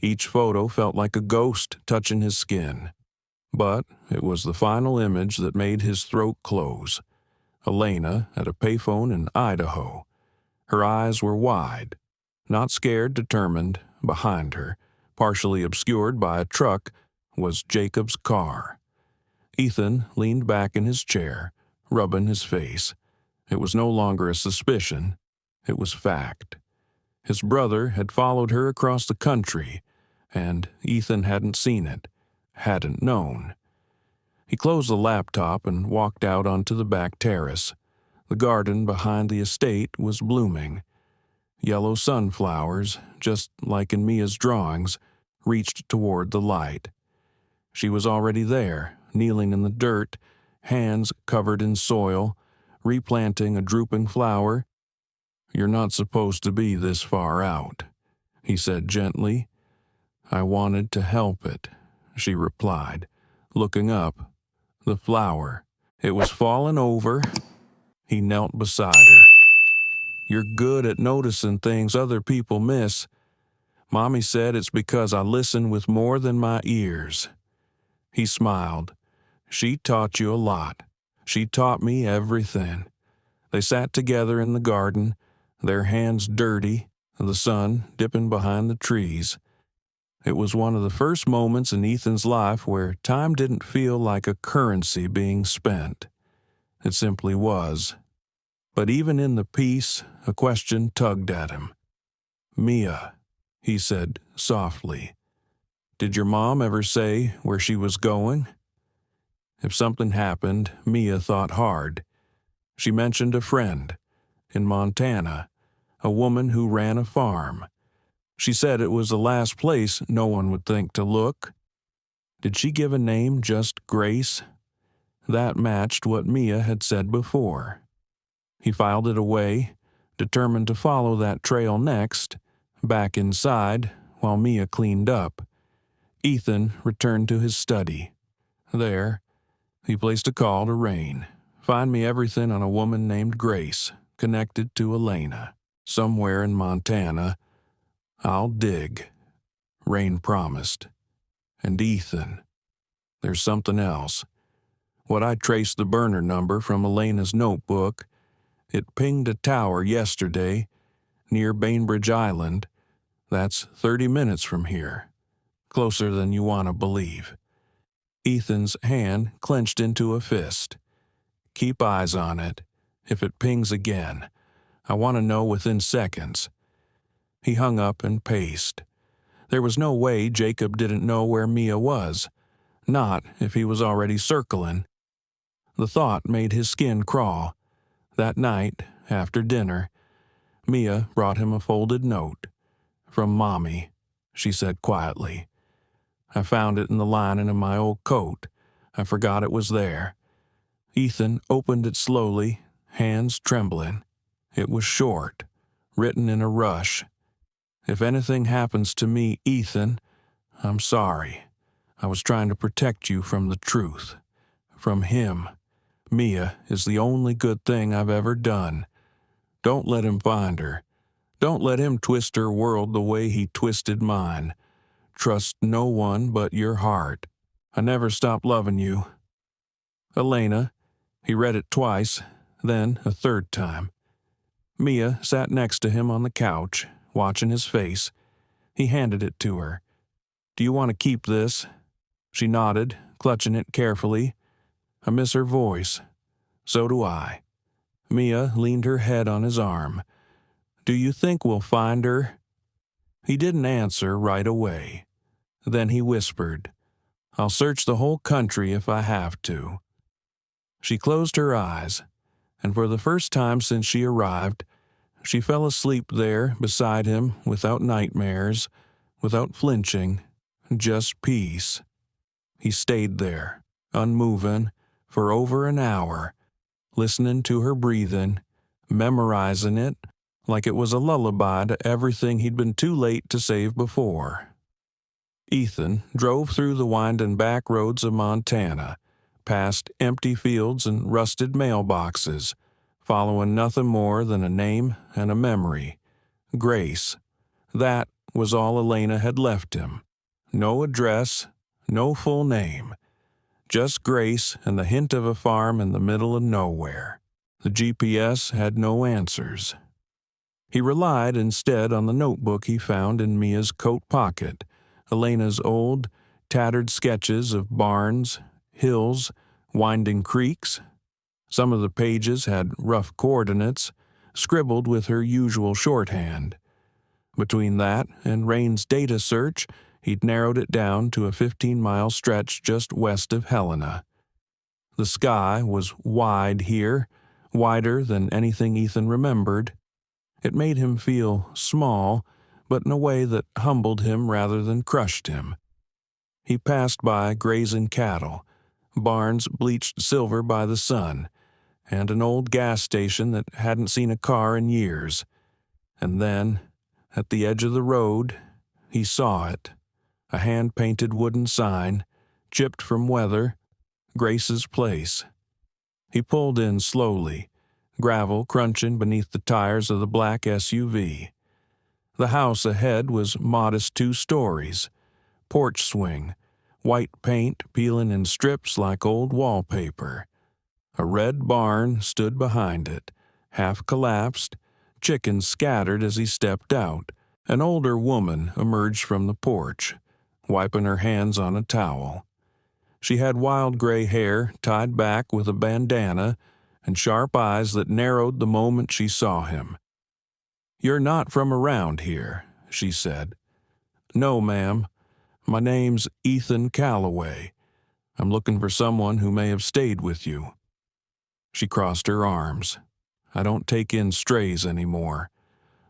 Each photo felt like a ghost touching his skin. But it was the final image that made his throat close. Elena at a payphone in Idaho. Her eyes were wide, not scared, determined. Behind her, partially obscured by a truck, was Jacob's car. Ethan leaned back in his chair, rubbing his face. It was no longer a suspicion. It was fact. His brother had followed her across the country, and Ethan hadn't seen it, hadn't known. He closed the laptop and walked out onto the back terrace. The garden behind the estate was blooming. Yellow sunflowers, just like in Mia's drawings, reached toward the light. She was already there, kneeling in the dirt, hands covered in soil, replanting a drooping flower. "You're not supposed to be this far out," he said gently. "I wanted to help it," she replied, looking up. The flower. It was falling over. He knelt beside her. "You're good at noticing things other people miss. Mommy said it's because I listen with more than my ears." He smiled. "She taught you a lot. She taught me everything." They sat together in the garden, their hands dirty, the sun dipping behind the trees. It was one of the first moments in Ethan's life where time didn't feel like a currency being spent. It simply was. But even in the peace, a question tugged at him. "Mia," he said softly, "did your mom ever say where she was going?" If something happened, Mia thought hard. She mentioned a friend in Montana, a woman who ran a farm. She said it was the last place no one would think to look. Did she give a name just Grace? That matched what Mia had said before. He filed it away, determined to follow that trail next. Back inside, while Mia cleaned up, Ethan returned to his study. There, he placed a call to Rain. "Find me everything on a woman named Grace, connected to Elena, somewhere in Montana. I'll dig," Rain promised. "And Ethan, there's something else. When I traced the burner number from Elena's notebook, it pinged a tower yesterday near Bainbridge Island. That's 30 minutes from here. Closer than you want to believe." Ethan's hand clenched into a fist. "Keep eyes on it. If it pings again, I want to know within seconds." He hung up and paced. There was no way Jacob didn't know where Mia was. Not if he was already circling. The thought made his skin crawl. That night, after dinner, Mia brought him a folded note. "From Mommy," she said quietly. "I found it in the lining of my old coat. I forgot it was there." Ethan opened it slowly, hands trembling. It was short, written in a rush. "If anything happens to me, Ethan, I'm sorry. I was trying to protect you from the truth. From him. Mia is the only good thing I've ever done. Don't let him find her. Don't let him twist her world the way he twisted mine. Trust no one but your heart. I never stopped loving you. Elena." He read it twice, then a third time. Mia sat next to him on the couch, watching his face. He handed it to her. "Do you want to keep this?" She nodded, clutching it carefully. "I miss her voice." "So do I." Mia leaned her head on his arm. "Do you think we'll find her?" He didn't answer right away. Then he whispered, "I'll search the whole country if I have to." She closed her eyes, and for the first time since she arrived, she fell asleep there beside him without nightmares, without flinching, just peace. He stayed there, unmoving, for over an hour, listening to her breathing, memorizing it like it was a lullaby to everything he'd been too late to save before. Ethan drove through the winding back roads of Montana, past empty fields and rusted mailboxes, following nothing more than a name and a memory. Grace. That was all Elena had left him. No address, no full name. Just Grace and the hint of a farm in the middle of nowhere. The GPS had no answers. He relied instead on the notebook he found in Mia's coat pocket, Elena's old, tattered sketches of barns, hills, winding creeks. Some of the pages had rough coordinates, scribbled with her usual shorthand. Between that and Rain's data search, he'd narrowed it down to a 15-mile stretch just west of Helena. The sky was wide here, wider than anything Ethan remembered. It made him feel small, but in a way that humbled him rather than crushed him. He passed by grazing cattle, barns bleached silver by the sun, and an old gas station that hadn't seen a car in years. And then, at the edge of the road, he saw it, a hand-painted wooden sign, chipped from weather, Grace's Place. He pulled in slowly, gravel crunching beneath the tires of the black SUV. The house ahead was modest 2 stories, porch swing, white paint peeling in strips like old wallpaper. A red barn stood behind it, half collapsed, chickens scattered as he stepped out. An older woman emerged from the porch, wiping her hands on a towel. She had wild gray hair tied back with a bandana and sharp eyes that narrowed the moment she saw him. "You're not from around here," she said. "No, ma'am. My name's Ethan Calloway. I'm looking for someone who may have stayed with you." She crossed her arms. "I don't take in strays anymore.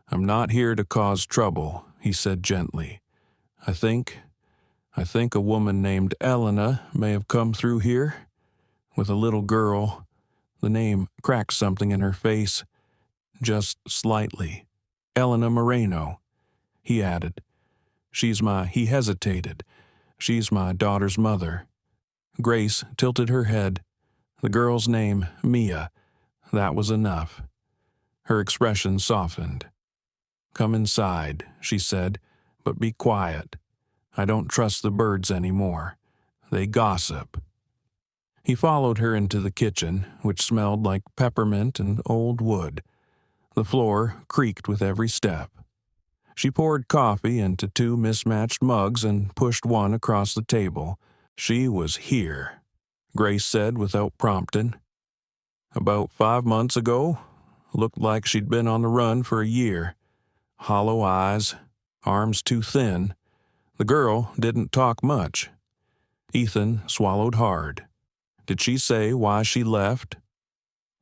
I'm not here to cause trouble," he said gently. I think a woman named Elena may have come through here with a little girl." The name cracked something in her face, just slightly. "Elena Moreno," he added. He hesitated. "She's my daughter's mother." Grace tilted her head. The girl's name, Mia. That was enough. Her expression softened. "Come inside," she said, "but be quiet. I don't trust the birds anymore. They gossip." He followed her into the kitchen, which smelled like peppermint and old wood. The floor creaked with every step. She poured coffee into 2 mismatched mugs and pushed one across the table. She was here, Grace said without prompting. "About 5 months ago. Looked like she'd been on the run for a year. Hollow eyes, arms too thin. The girl didn't talk much." Ethan swallowed hard. "Did she say why she left?"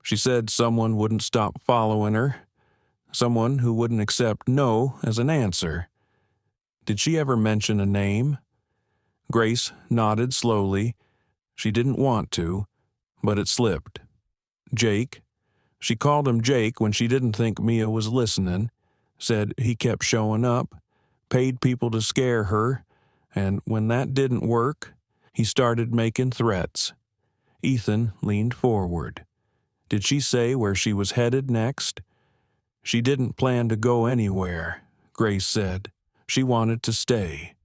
"She said someone wouldn't stop following her. Someone who wouldn't accept no as an answer." "Did she ever mention a name?" Grace nodded slowly. She didn't want to, but it slipped. "Jake." She called him Jake when she didn't think Mia was listening. Said he kept showing up, paid people to scare her, and when that didn't work, he started making threats. Ethan leaned forward. "Did she say where she was headed next?" "She didn't plan to go anywhere," Grace said. "She wanted to stay.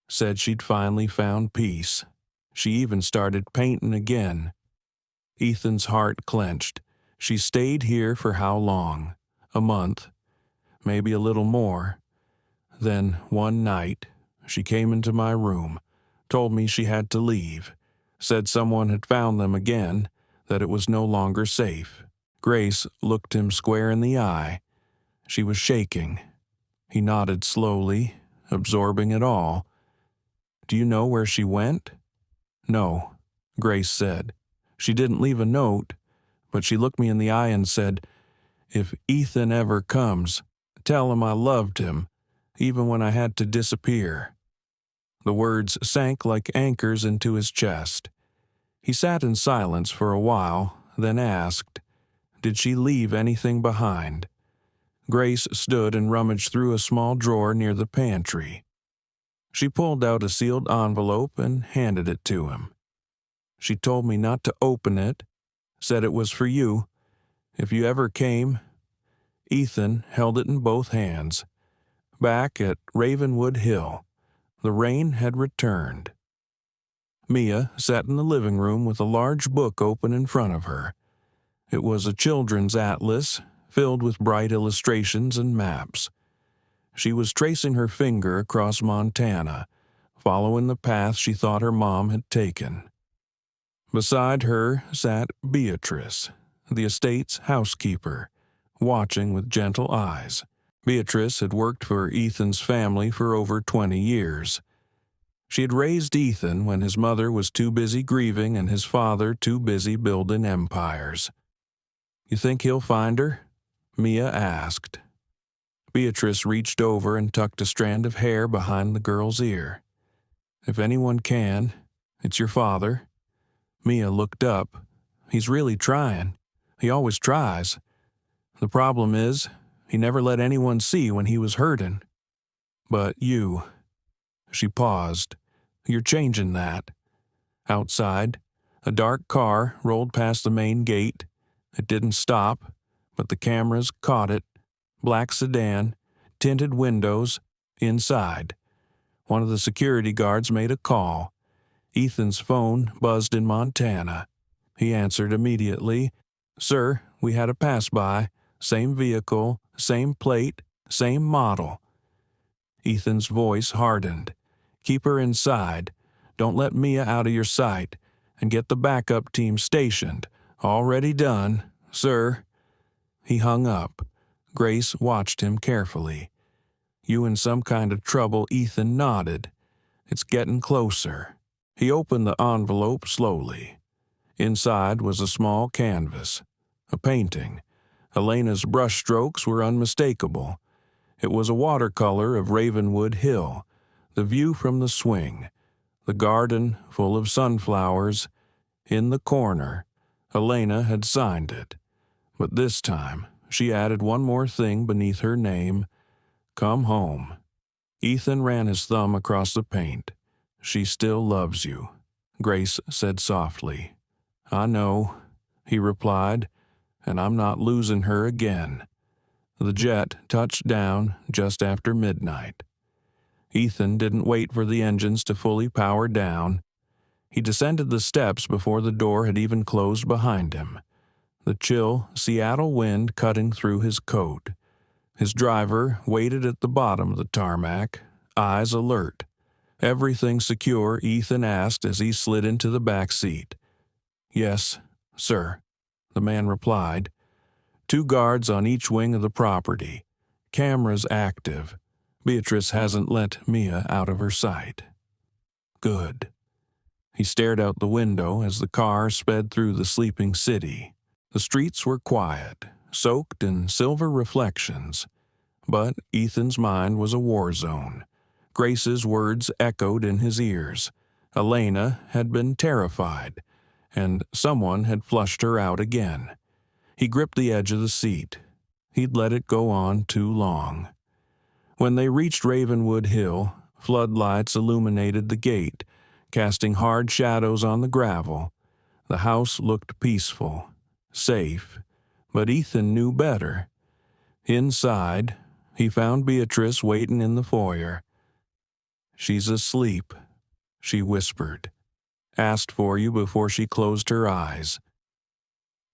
Said she'd finally found peace. She even started painting again." Ethan's heart clenched. "She stayed here for how long? A month? Maybe a little more. Then one night, she came into my room, told me she had to leave, said someone had found them again, that it was no longer safe." Grace looked him square in the eye. She was shaking. He nodded slowly, absorbing it all. "Do you know where she went?" "No," Grace said. "She didn't leave a note, but she looked me in the eye and said, 'If Ethan ever comes, tell him I loved him, even when I had to disappear.'" The words sank like anchors into his chest. He sat in silence for a while, then asked, "Did she leave anything behind?" Grace stood and rummaged through a small drawer near the pantry. She pulled out a sealed envelope and handed it to him. "She told me not to open it, said it was for you. If you ever came." Ethan held it in both hands. Back at Ravenwood Hill, the rain had returned. Mia sat in the living room with a large book open in front of her. It was a children's atlas, filled with bright illustrations and maps. She was tracing her finger across Montana, following the path she thought her mom had taken. Beside her sat Beatrice, the estate's housekeeper, watching with gentle eyes. Beatrice had worked for Ethan's family for over 20 years. She had raised Ethan when his mother was too busy grieving and his father too busy building empires. "You think he'll find her?" Mia asked. Beatrice reached over and tucked a strand of hair behind the girl's ear. "If anyone can, it's your father." Mia looked up. He's really trying. He always tries. The problem is, he never let anyone see when he was hurting. But you, she paused, you're changing that. Outside, a dark car rolled past the main gate. It didn't stop, but the cameras caught it. Black sedan, tinted windows, inside. One of the security guards made a call. Ethan's phone buzzed in Montana. He answered immediately. "Sir, we had a pass-by. Same vehicle, same plate, same model." Ethan's voice hardened. "Keep her inside. Don't let Mia out of your sight. And get the backup team stationed. Already done, sir." He hung up. Grace watched him carefully. "You in some kind of trouble?" Ethan nodded. "It's getting closer." He opened the envelope slowly. Inside was a small canvas, a painting. Elena's brushstrokes were unmistakable. It was a watercolor of Ravenwood Hill, the view from the swing, the garden full of sunflowers. In the corner, Elena had signed it. But this time, she added one more thing beneath her name: "Come home." Ethan ran his thumb across the paint. "She still loves you," Grace said softly. "I know," he replied, "and I'm not losing her again." The jet touched down just after midnight. Ethan didn't wait for the engines to fully power down. He descended the steps before the door had even closed behind him, the chill Seattle wind cutting through his coat. His driver waited at the bottom of the tarmac, eyes alert. "Everything secure?" Ethan asked as he slid into the back seat. "Yes, sir," the man replied. "2 guards on each wing of the property. Cameras active. Beatrice hasn't let Mia out of her sight." "Good." He stared out the window as the car sped through the sleeping city. The streets were quiet, soaked in silver reflections. But Ethan's mind was a war zone. Grace's words echoed in his ears. Elena had been terrified, and someone had flushed her out again. He gripped the edge of the seat. He'd let it go on too long. When they reached Ravenwood Hill, floodlights illuminated the gate, casting hard shadows on the gravel. The house looked peaceful, safe, but Ethan knew better. Inside, he found Beatrice waiting in the foyer. "She's asleep," she whispered. "Asked for you before she closed her eyes."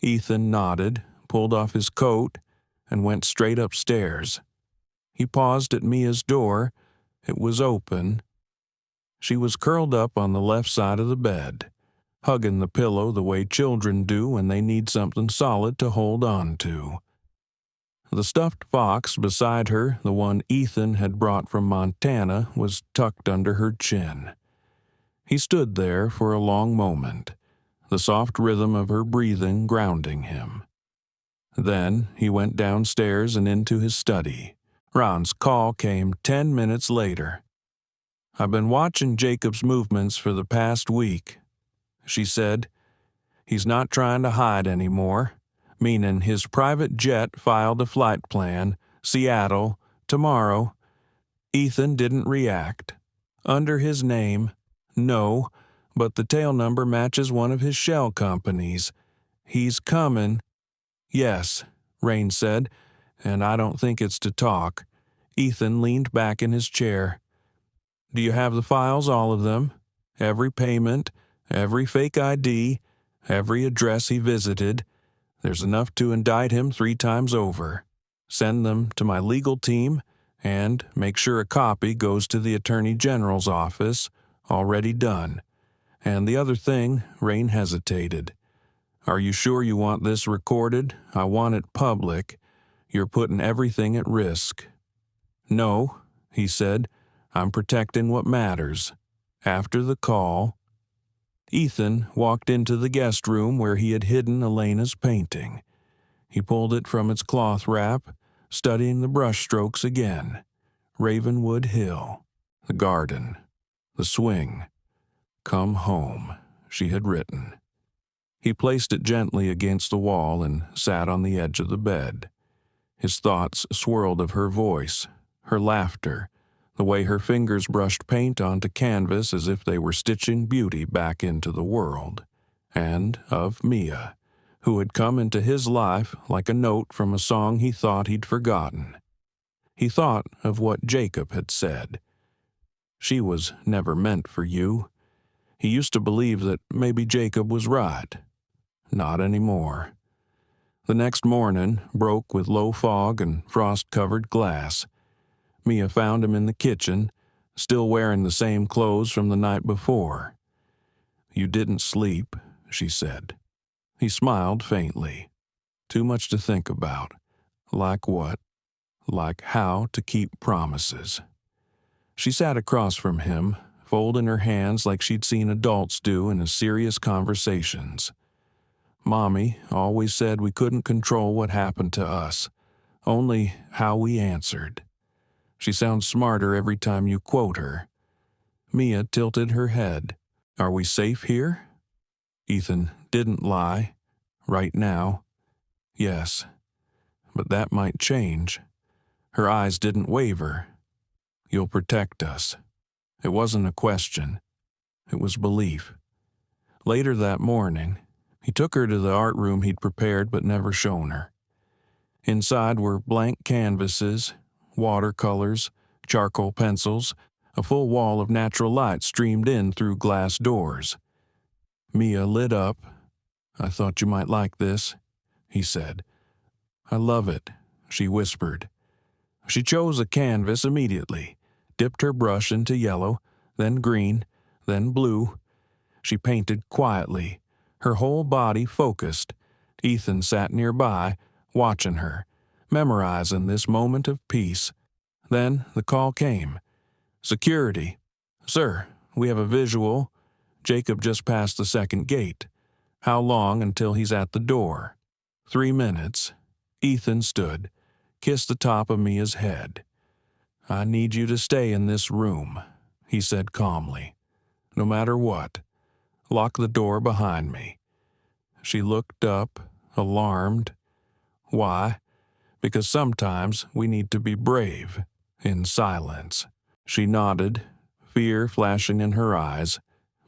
Ethan nodded, pulled off his coat, and went straight upstairs. He paused at Mia's door. It was open. She was curled up on the left side of the bed, hugging the pillow the way children do when they need something solid to hold on to. The stuffed fox beside her, the one Ethan had brought from Montana, was tucked under her chin. He stood there for a long moment, the soft rhythm of her breathing grounding him. Then he went downstairs and into his study. Ron's call came 10 minutes later. "I've been watching Jacob's movements for the past week," she said. "He's not trying to hide anymore, meaning his private jet filed a flight plan, Seattle, tomorrow." Ethan didn't react. "Under his name?" "No, but the tail number matches one of his shell companies. He's coming." "Yes," Rain said, "and I don't think it's to talk." Ethan leaned back in his chair. "Do you have the files, all of them? Every payment, every fake ID, every address he visited? There's enough to indict him 3 times over. Send them to my legal team, and make sure a copy goes to the Attorney General's office. Already done. And the other thing," Rain hesitated. "Are you sure you want this recorded? I want it public. You're putting everything at risk." "No," he said. "I'm protecting what matters." After the call, Ethan walked into the guest room where he had hidden Elena's painting. He pulled it from its cloth wrap, studying the brushstrokes again. Ravenwood Hill, the garden, the swing. "Come home," she had written. He placed it gently against the wall and sat on the edge of the bed. His thoughts swirled of her voice, her laughter, the way her fingers brushed paint onto canvas as if they were stitching beauty back into the world, and of Mia, who had come into his life like a note from a song he thought he'd forgotten. He thought of what Jacob had said. She was never meant for you. He used to believe that maybe Jacob was right. Not anymore. The next morning broke with low fog and frost-covered glass. Mia found him in the kitchen, still wearing the same clothes from the night before. "You didn't sleep," she said. He smiled faintly. "Too much to think about." "Like what?" "Like how to keep promises." She sat across from him, folding her hands like she'd seen adults do in serious conversations. "Mommy always said we couldn't control what happened to us, only how we answered. She sounds smarter every time you quote her." Mia tilted her head. "Are we safe here?" Ethan didn't lie. "Right now, yes. But that might change." Her eyes didn't waver. "You'll protect us." It wasn't a question. It was belief. Later that morning, he took her to the art room he'd prepared but never shown her. Inside were blank canvases, watercolors, charcoal pencils. A full wall of natural light streamed in through glass doors. Mia lit up. "I thought you might like this," he said. "I love it," she whispered. She chose a canvas immediately, dipped her brush into yellow, then green, then blue. She painted quietly, her whole body focused. Ethan sat nearby, watching her, memorizing this moment of peace. Then the call came. "Security." "Sir, we have a visual. Jacob just passed the second gate. How long until he's at the door?" 3 minutes. Ethan stood, kissed the top of Mia's head. "I need you to stay in this room," he said calmly. "No matter what. Lock the door behind me." She looked up, alarmed. "Why?" "Because sometimes we need to be brave, in silence." She nodded, fear flashing in her eyes,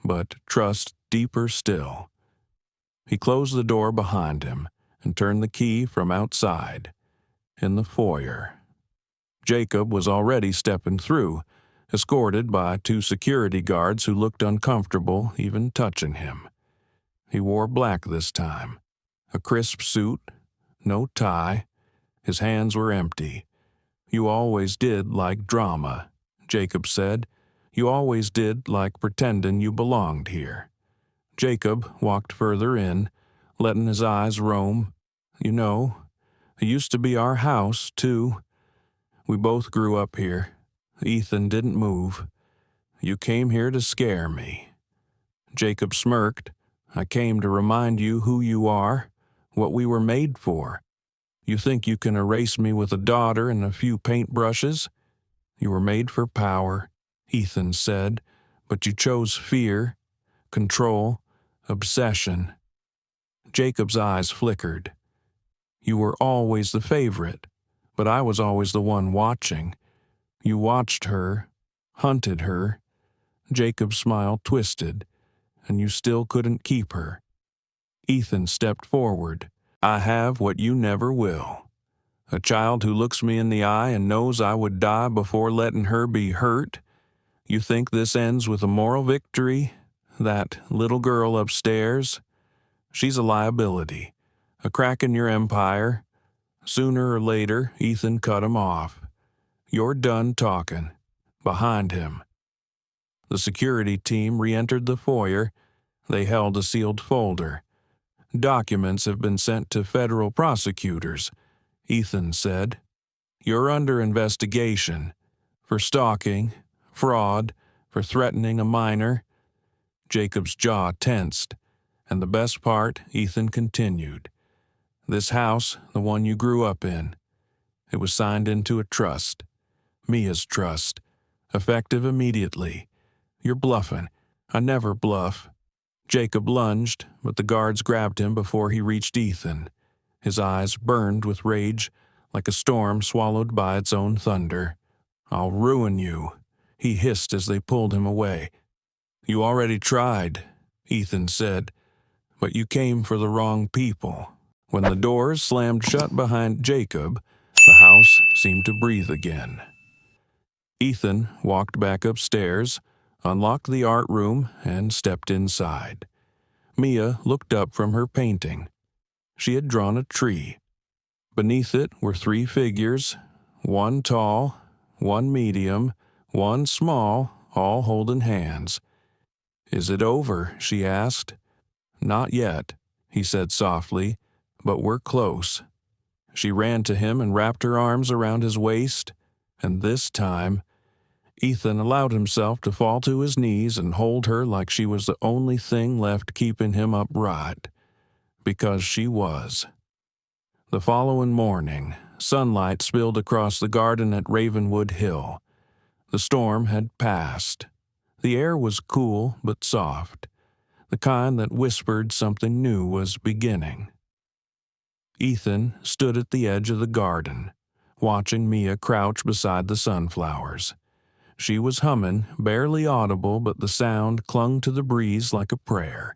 but trust deeper still. He closed the door behind him and turned the key from outside. In the foyer, Jacob was already stepping through, escorted by 2 security guards who looked uncomfortable even touching him. He wore black this time, a crisp suit, no tie. His hands were empty. "You always did like drama," Jacob said. "You always did like pretending you belonged here." Jacob walked further in, letting his eyes roam. "You know, it used to be our house, too. We both grew up here. Ethan didn't move. You came here to scare me." Jacob smirked. "I came to remind you who you are, what we were made for. You think you can erase me with a daughter and a few paintbrushes? You were made for power," Ethan said, "but you chose fear, control, obsession." Jacob's eyes flickered. "You were always the favorite, but I was always the one watching. You watched her, hunted her." Jacob's smile twisted, "and you still couldn't keep her." Ethan stepped forward. "I have what you never will. A child who looks me in the eye and knows I would die before letting her be hurt. You think this ends with a moral victory? That little girl upstairs? She's a liability, a crack in your empire." Sooner or later, Ethan cut him off. "You're done talking." Behind him. The security team re-entered the foyer. They held a sealed folder. "Documents have been sent to federal prosecutors," Ethan said. "You're under investigation for stalking, fraud, for threatening a minor." Jacob's jaw tensed. "And the best part," Ethan continued, "this house, the one you grew up in, it was signed into a trust. Mia's trust. Effective immediately." "You're bluffing." "I never bluff." Jacob lunged, but the guards grabbed him before he reached Ethan. His eyes burned with rage, like a storm swallowed by its own thunder. "I'll ruin you," he hissed as they pulled him away. "You already tried," Ethan said, "but you came for the wrong people." When the doors slammed shut behind Jacob, the house seemed to breathe again. Ethan walked back upstairs, unlocked the art room, and stepped inside. Mia looked up from her painting. She had drawn a tree. Beneath it were 3 figures, one tall, one medium, one small, all holding hands. "Is it over?" she asked. "Not yet," he said softly, "but we're close." She ran to him and wrapped her arms around his waist, and this time, Ethan allowed himself to fall to his knees and hold her like she was the only thing left keeping him upright. Because she was. The following morning, sunlight spilled across the garden at Ravenwood Hill. The storm had passed. The air was cool but soft, the kind that whispered something new was beginning. Ethan stood at the edge of the garden, watching Mia crouch beside the sunflowers. She was humming, barely audible, but the sound clung to the breeze like a prayer.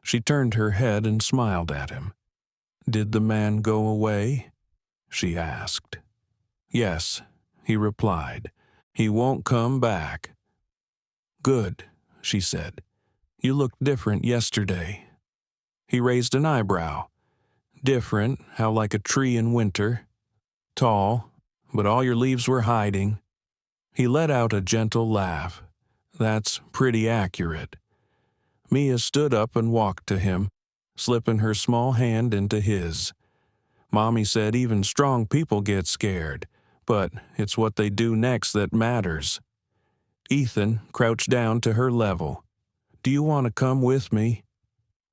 She turned her head and smiled at him. "Did the man go away?" she asked. "Yes," he replied. "He won't come back." "Good," she said. "You looked different yesterday." He raised an eyebrow. "Different, how like a tree in winter. Tall, but all your leaves were hiding." He let out a gentle laugh. "That's pretty accurate." Mia stood up and walked to him, slipping her small hand into his. "Mommy said even strong people get scared, but it's what they do next that matters." Ethan crouched down to her level. "Do you want to come with me?"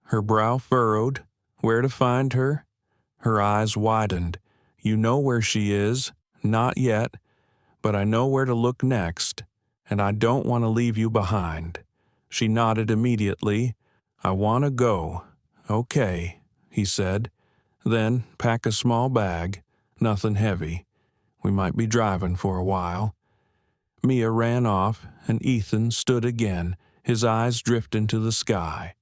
Her brow furrowed. Where to find her? Her eyes widened. "You know where she is." "Not yet, but I know where to look next, and I don't want to leave you behind." She nodded immediately. "I want to go." "Okay," he said. "Then pack a small bag, nothing heavy. We might be driving for a while." Mia ran off, and Ethan stood again, his eyes drifting to the sky.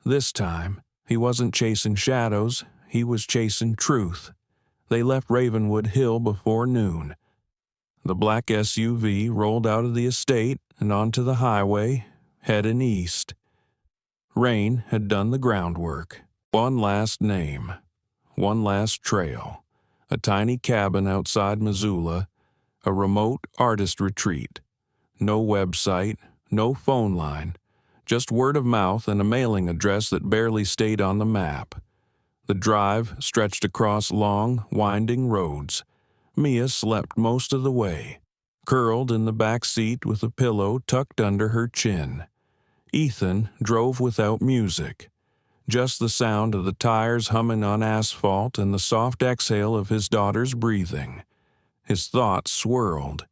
This time, he wasn't chasing shadows, he was chasing truth. They left Ravenwood Hill before noon. The black SUV rolled out of the estate and onto the highway, heading east. Rain had done the groundwork. One last name, one last trail, a tiny cabin outside Missoula, a remote artist retreat. No website, no phone line, just word of mouth and a mailing address that barely stayed on the map. The drive stretched across long, winding roads. Mia slept most of the way, curled in the back seat with a pillow tucked under her chin. Ethan drove without music, just the sound of the tires humming on asphalt and the soft exhale of his daughter's breathing. His thoughts swirled.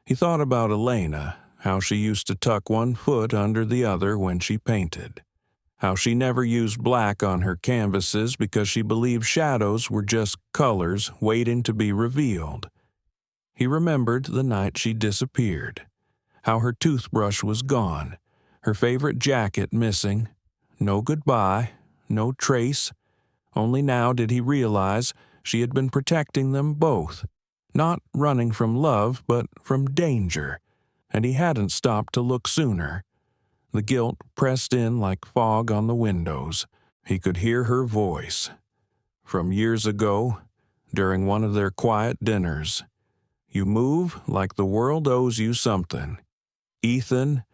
He thought about Elena, how she used to tuck one foot under the other when she painted, how she never used black on her canvases because she believed shadows were just colors waiting to be revealed. He remembered the night she disappeared, how her toothbrush was gone, her favorite jacket missing. No goodbye, no trace. Only now did he realize she had been protecting them both, not running from love, but from danger, and he hadn't stopped to look sooner. The guilt pressed in like fog on the windows. He could hear her voice. From years ago, during one of their quiet dinners. "You move like the world owes you something, Ethan,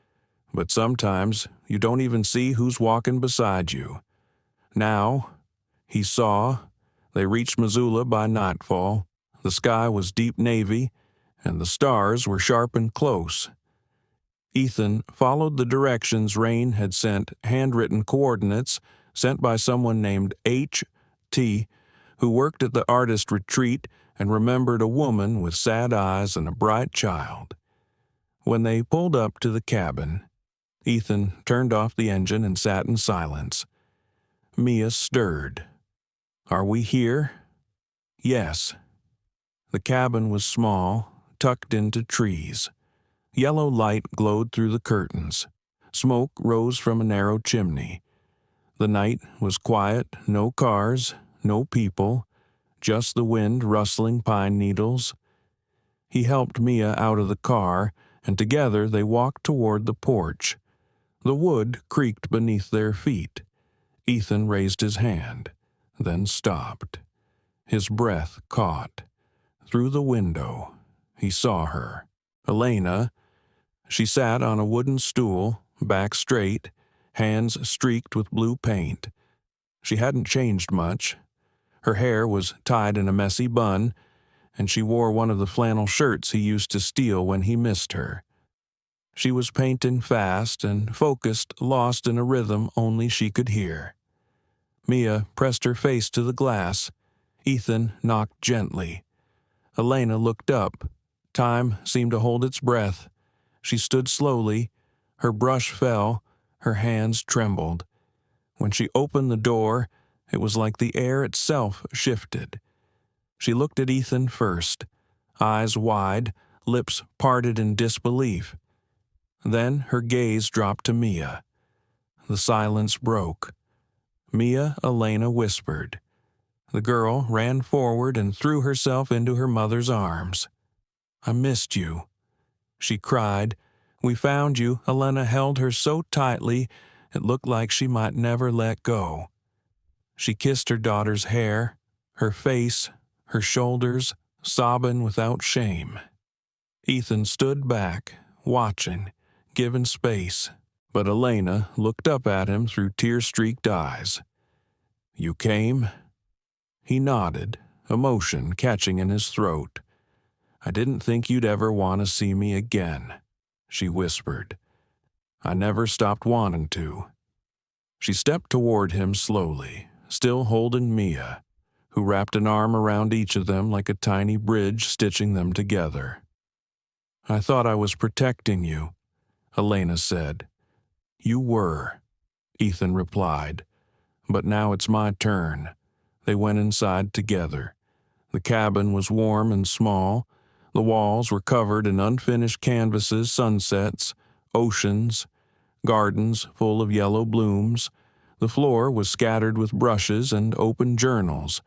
but sometimes you don't even see who's walking beside you." Now, he saw, they reached Missoula by nightfall. The sky was deep navy, and the stars were sharp and close. Ethan followed the directions Rain had sent, handwritten coordinates sent by someone named H.T., who worked at the artist retreat and remembered a woman with sad eyes and a bright child. When they pulled up to the cabin, Ethan turned off the engine and sat in silence. Mia stirred. "Are we here?" "Yes." The cabin was small, tucked into trees. Yellow light glowed through the curtains. Smoke rose from a narrow chimney. The night was quiet, no cars, no people, just the wind rustling pine needles. He helped Mia out of the car, and together they walked toward the porch. The wood creaked beneath their feet. Ethan raised his hand, then stopped. His breath caught. Through the window, he saw her. Elena. She sat on a wooden stool, back straight, hands streaked with blue paint. She hadn't changed much. Her hair was tied in a messy bun, and she wore one of the flannel shirts he used to steal when he missed her. She was painting fast and focused, lost in a rhythm only she could hear. Mia pressed her face to the glass. Ethan knocked gently. Elena looked up. Time seemed to hold its breath. She stood slowly. Her brush fell. Her hands trembled. When she opened the door, it was like the air itself shifted. She looked at Ethan first, eyes wide, lips parted in disbelief. Then her gaze dropped to Mia. The silence broke. "Mia," Elena whispered. The girl ran forward and threw herself into her mother's arms. "I missed you," she cried. "We found you." Elena held her so tightly it looked like she might never let go. She kissed her daughter's hair, her face, her shoulders, sobbing without shame. Ethan stood back, watching, giving space, but Elena looked up at him through tear-streaked eyes. "You came?" He nodded, emotion catching in his throat. "I didn't think you'd ever want to see me again," she whispered. "I never stopped wanting to." She stepped toward him slowly, still holding Mia, who wrapped an arm around each of them like a tiny bridge stitching them together. "I thought I was protecting you," Elena said. "You were," Ethan replied. "But now it's my turn." They went inside together. The cabin was warm and small. The walls were covered in unfinished canvases, sunsets, oceans, gardens full of yellow blooms. The floor was scattered with brushes and open journals.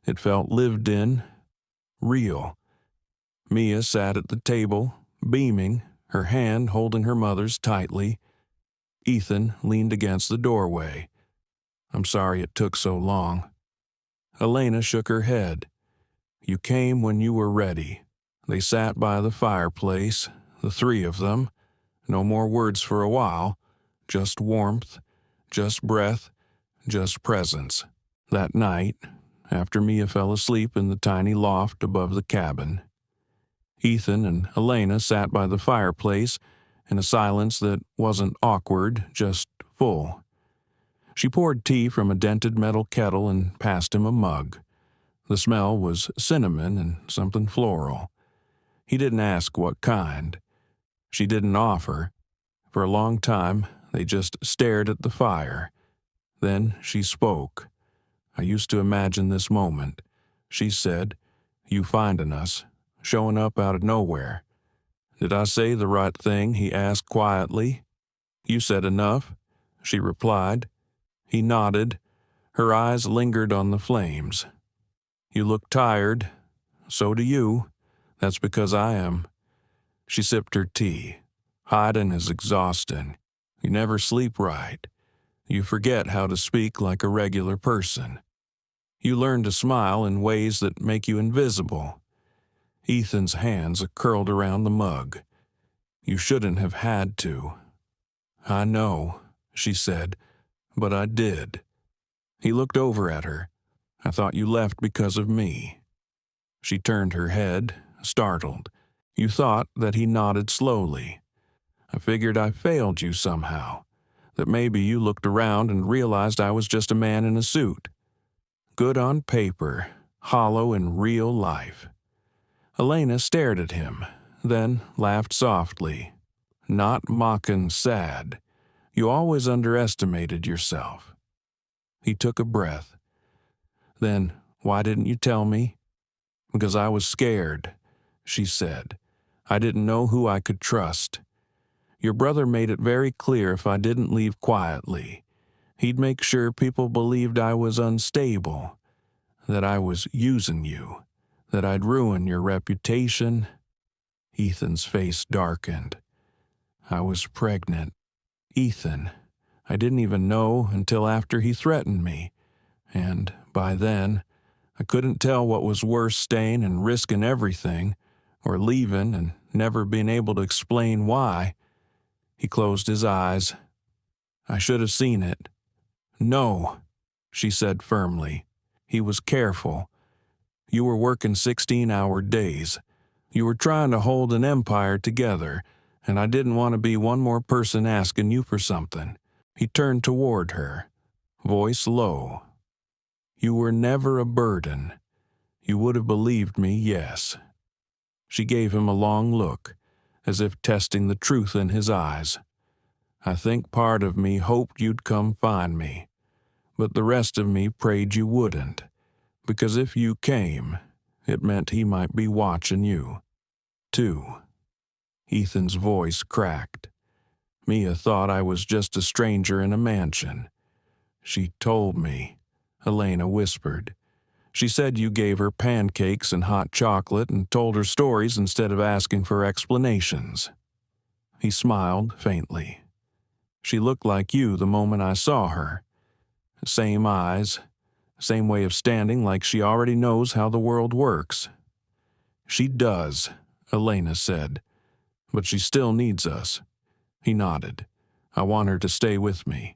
It felt lived in, real. Mia sat at the table, beaming, her hand holding her mother's tightly. Ethan leaned against the doorway. "I'm sorry it took so long." Elena shook her head. "You came when you were ready." They sat by the fireplace, the three of them. No more words for a while, just warmth, just breath, just presence. That night, after Mia fell asleep in the tiny loft above the cabin, Ethan and Elena sat by the fireplace in a silence that wasn't awkward, just full. She poured tea from a dented metal kettle and passed him a mug. The smell was cinnamon and something floral. He didn't ask what kind. She didn't offer. For a long time, they just stared at the fire. Then she spoke. "I used to imagine this moment," she said. "You finding us, showing up out of nowhere." "Did I say the right thing?" he asked quietly. "You said enough," she replied. He nodded. Her eyes lingered on the flames. "You look tired. So do you. That's because I am." She sipped her tea. "Hiding is exhausting. You never sleep right. You forget how to speak like a regular person. You learn to smile in ways that make you invisible." Ethan's hands curled around the mug. "You shouldn't have had to." "I know," she said, "but I did." He looked over at her. "I thought you left because of me." She turned her head, startled. "You thought?" That he nodded slowly. "I figured I failed you somehow. That maybe you looked around and realized I was just a man in a suit. Good on paper, hollow in real life." Elena stared at him, then laughed softly. Not mocking sad. You always underestimated yourself." He took a breath. "Then why didn't you tell me?" "Because I was scared," she said. "I didn't know who I could trust. Your brother made it very clear if I didn't leave quietly, he'd make sure people believed I was unstable, that I was using you, that I'd ruin your reputation." Ethan's face darkened. "I was pregnant. Ethan, I didn't even know until after he threatened me, and by then, I couldn't tell what was worse, staying and risking everything, or leaving and never being able to explain why." He closed his eyes. "I should have seen it." "No," she said firmly. He was careful. "You were working 16-hour days. You were trying to hold an empire together, and I didn't want to be one more person asking you for something." He turned toward her, voice low. "You were never a burden. You would have believed me, yes." She gave him a long look, as if testing the truth in his eyes. "I think part of me hoped you'd come find me, but the rest of me prayed you wouldn't, because if you came, it meant he might be watching you, too." Ethan's voice cracked. "Mia thought I was just a stranger in a mansion. She told me," Elena whispered. "She said you gave her pancakes and hot chocolate and told her stories instead of asking for explanations." He smiled faintly. "She looked like you the moment I saw her. Same eyes, same way of standing, like she already knows how the world works." "She does," Elena said, "but she still needs us." He nodded. "I want her to stay with me."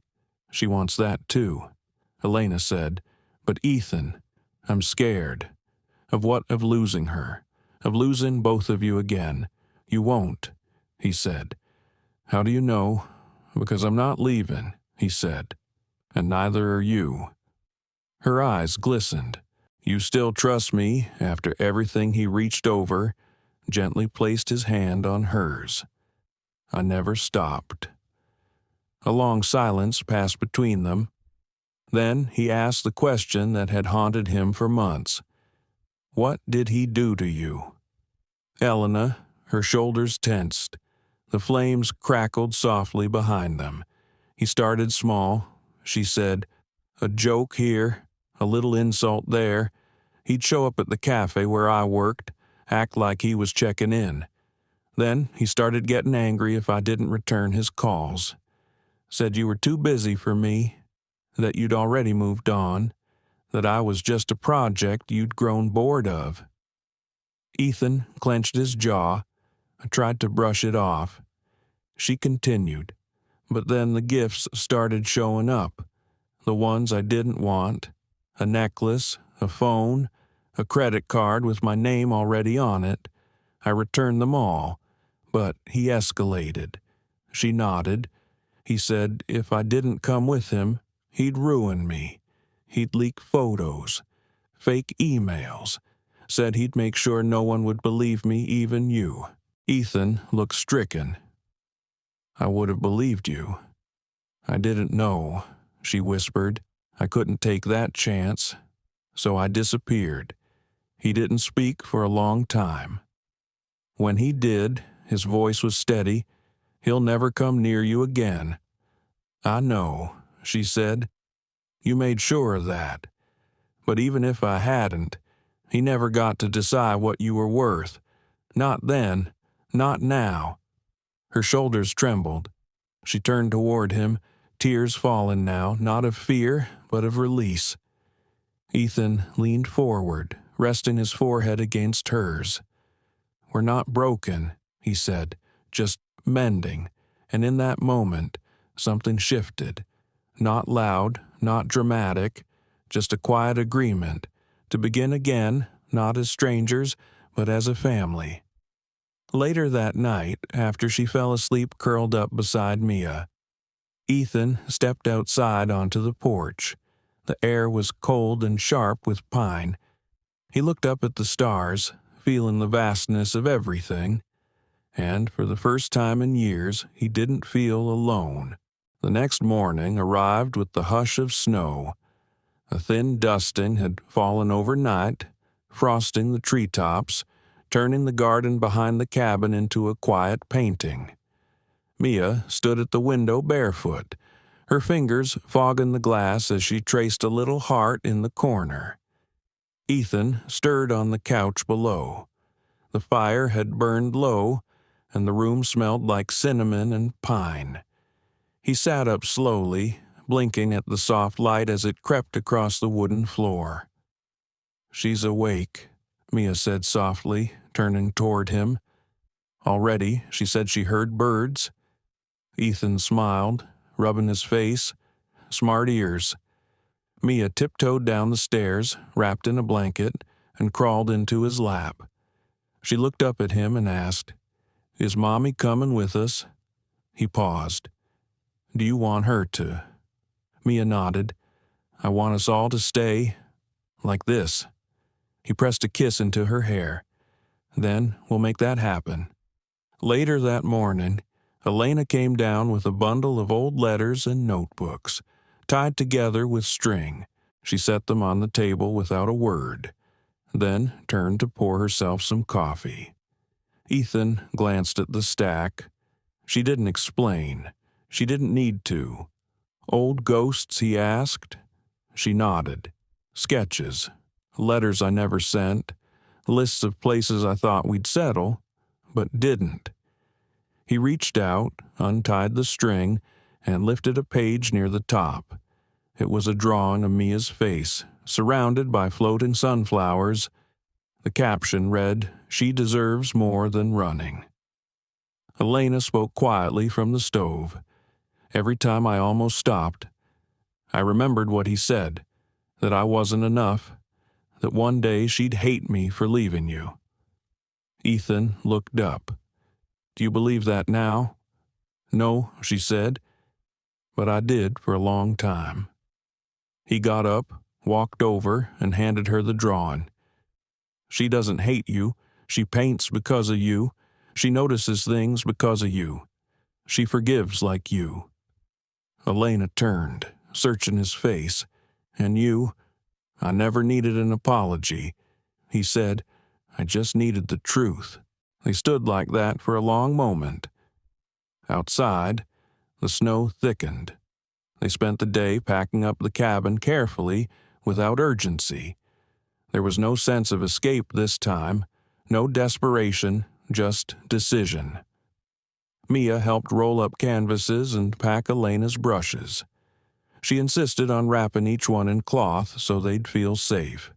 "She wants that too," Elena said. "But Ethan, I'm scared." "Of what? Of losing her? Of losing both of you again?" "You won't," he said. "How do you know?" "Because I'm not leaving," he said. "And neither are you." Her eyes glistened. "You still trust me?" After everything, he reached over, gently placed his hand on hers. "I never stopped." A long silence passed between them. Then he asked the question that had haunted him for months. "What did he do to you?" Elena, her shoulders tensed. The flames crackled softly behind them. He started small. She said, "A joke here, a little insult there. He'd show up at the café where I worked, act like he was checking in. Then he started getting angry if I didn't return his calls. Said you were too busy for me, that you'd already moved on, that I was just a project you'd grown bored of." Ethan clenched his jaw. I tried to brush it off. She continued, "But then the gifts started showing up, the ones I didn't want, a necklace, a phone, a credit card with my name already on it. I returned them all, but he escalated." She nodded. "He said if I didn't come with him, he'd ruin me. He'd leak photos, fake emails. Said he'd make sure no one would believe me, even you." Ethan looked stricken. "I would have believed you." "I didn't know," she whispered. "I couldn't take that chance. So I disappeared." He didn't speak for a long time. When he did, his voice was steady. "He'll never come near you again." "I know," she said. "You made sure of that. But even if I hadn't, he never got to decide what you were worth. Not then, not now." Her shoulders trembled. She turned toward him, tears falling now, not of fear, but of release. Ethan leaned forward, resting his forehead against hers. "We're not broken," he said, "just mending." And in that moment, something shifted. Not loud, not dramatic, just a quiet agreement to begin again, not as strangers, but as a family. Later that night, after she fell asleep curled up beside Mia, Ethan stepped outside onto the porch. The air was cold and sharp with pine. He looked up at the stars, feeling the vastness of everything, and for the first time in years he didn't feel alone. The next morning arrived with the hush of snow. A thin dusting had fallen overnight, frosting the treetops, turning the garden behind the cabin into a quiet painting. Mia stood at the window barefoot, her fingers fogging the glass as she traced a little heart in the corner. Ethan stirred on the couch below. The fire had burned low, and the room smelled like cinnamon and pine. He sat up slowly, blinking at the soft light as it crept across the wooden floor. "She's awake," Mia said softly, turning toward him. Already, she said she heard birds. Ethan smiled, rubbing his face. Smart ears. Mia tiptoed down the stairs, wrapped in a blanket, and crawled into his lap. She looked up at him and asked, "Is Mommy coming with us?" He paused. "Do you want her to?" Mia nodded. "I want us all to stay like this." He pressed a kiss into her hair. "Then we'll make that happen." Later that morning, Elena came down with a bundle of old letters and notebooks, tied together with string. She set them on the table without a word, then turned to pour herself some coffee. Ethan glanced at the stack. She didn't explain. She didn't need to. "Old ghosts?" he asked. She nodded. "Sketches. Letters I never sent. Lists of places I thought we'd settle, but didn't." He reached out, untied the string, and lifted a page near the top. It was a drawing of Mia's face, surrounded by floating sunflowers. The caption read, "She deserves more than running." Elena spoke quietly from the stove. Every time I almost stopped, I remembered what he said, that I wasn't enough, that one day she'd hate me for leaving you. Ethan looked up. "Do you believe that now?" "No," she said, "but I did for a long time." He got up, walked over, and handed her the drawing. "She doesn't hate you. She paints because of you. She notices things because of you. She forgives like you." Elena turned, searching his face. "And you? I never needed an apology." He said, "I just needed the truth." They stood like that for a long moment. Outside, the snow thickened. They spent the day packing up the cabin carefully, without urgency. There was no sense of escape this time, no desperation, just decision. Mia helped roll up canvases and pack Elena's brushes. She insisted on wrapping each one in cloth so they'd feel safe.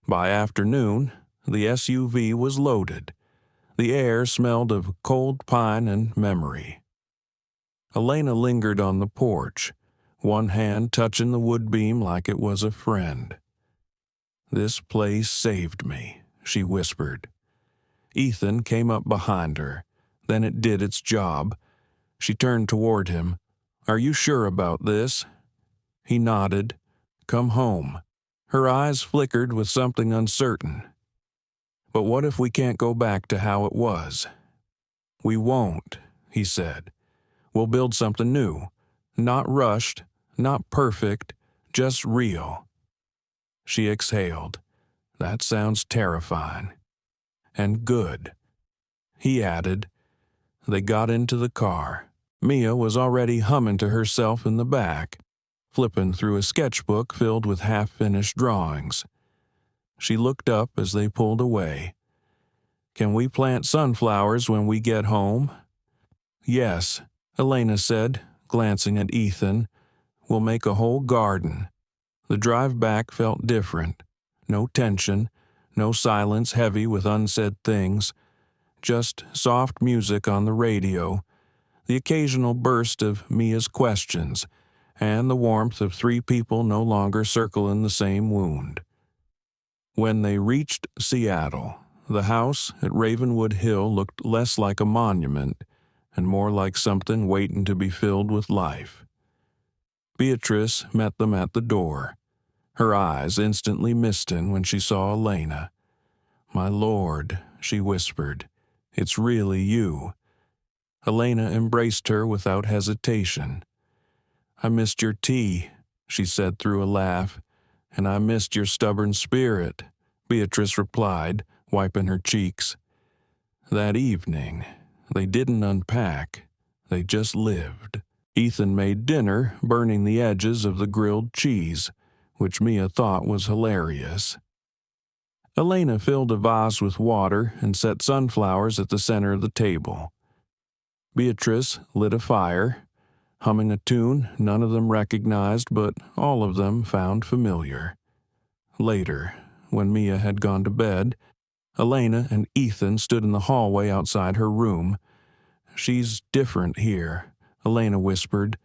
By afternoon, the SUV was loaded. The air smelled of cold pine and memory. Elena lingered on the porch, one hand touching the wood beam like it was a friend. "This place saved me," she whispered. Ethan came up behind her. Then it did its job. She turned toward him. "Are you sure about this?" He nodded. "Come home." Her eyes flickered with something uncertain. "But what if we can't go back to how it was?" "We won't," he said. "We'll build something new. Not rushed, not perfect, just real." She exhaled. "That sounds terrifying." "And good." He added. They got into the car. Mia was already humming to herself in the back, flipping through a sketchbook filled with half-finished drawings. She looked up as they pulled away. "Can we plant sunflowers when we get home?" "Yes," Elena said, glancing at Ethan. "We'll make a whole garden." The drive back felt different. No tension, no silence heavy with unsaid things. Just soft music on the radio, the occasional burst of Mia's questions, and the warmth of three people no longer circling the same wound. When they reached Seattle, the house at Ravenwood Hill looked less like a monument and more like something waiting to be filled with life. Beatrice met them at the door, her eyes instantly misting when she saw Elena. "My lord," she whispered, "it's really you." Elena embraced her without hesitation. "I missed your tea," she said through a laugh. "And I missed your stubborn spirit," Beatrice replied, wiping her cheeks. That evening, they didn't unpack. They just lived. Ethan made dinner, burning the edges of the grilled cheese, which Mia thought was hilarious. Elena filled a vase with water and set sunflowers at the center of the table. Beatrice lit a fire, humming a tune none of them recognized but all of them found familiar. Later, when Mia had gone to bed, Elena and Ethan stood in the hallway outside her room. "She's different here," Elena whispered.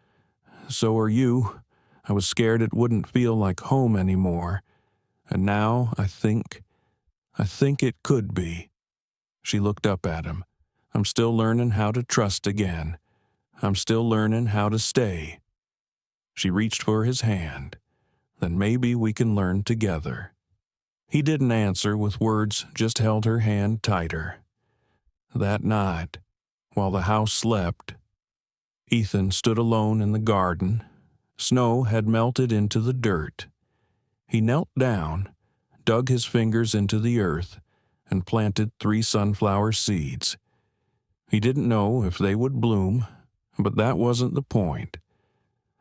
"So are you. I was scared it wouldn't feel like home anymore. And now I think it could be." She looked up at him. "I'm still learning how to trust again. I'm still learning how to stay." She reached for his hand. "Then maybe we can learn together." He didn't answer with words, just held her hand tighter. That night, while the house slept, Ethan stood alone in the garden. Snow had melted into the dirt. He knelt down, dug his fingers into the earth, and planted 3 sunflower seeds. He didn't know if they would bloom, but that wasn't the point.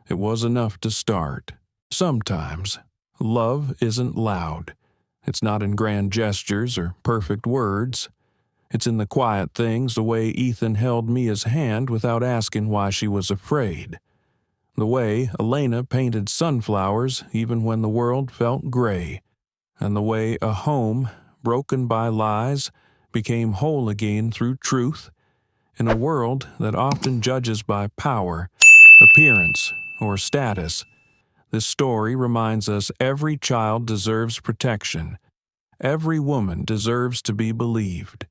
It was enough to start. Sometimes, love isn't loud. It's not in grand gestures or perfect words. It's in the quiet things, the way Ethan held Mia's hand without asking why she was afraid. The way Elena painted sunflowers even when the world felt gray. And the way a home, broken by lies, became whole again through truth. In a world that often judges by power, appearance, or status, this story reminds us every child deserves protection, every woman deserves to be believed,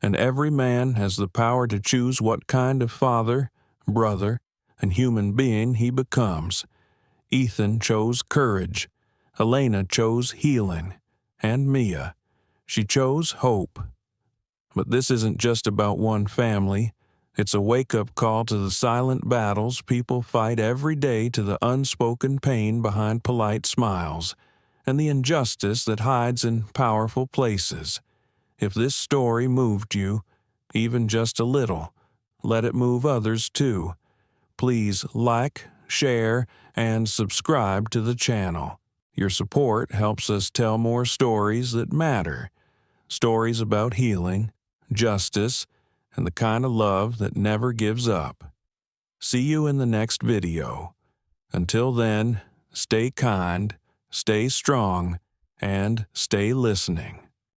and every man has the power to choose what kind of father, brother, and human being he becomes. Ethan chose courage, Elena chose healing, and Mia, she chose hope. But this isn't just about one family. It's a wake-up call to the silent battles people fight every day, to the unspoken pain behind polite smiles, and the injustice that hides in powerful places. If this story moved you, even just a little, let it move others too. Please like, share, and subscribe to the channel. Your support helps us tell more stories that matter. Stories about healing, justice, and the kind of love that never gives up. See you in the next video. Until then, stay kind, stay strong, and stay listening.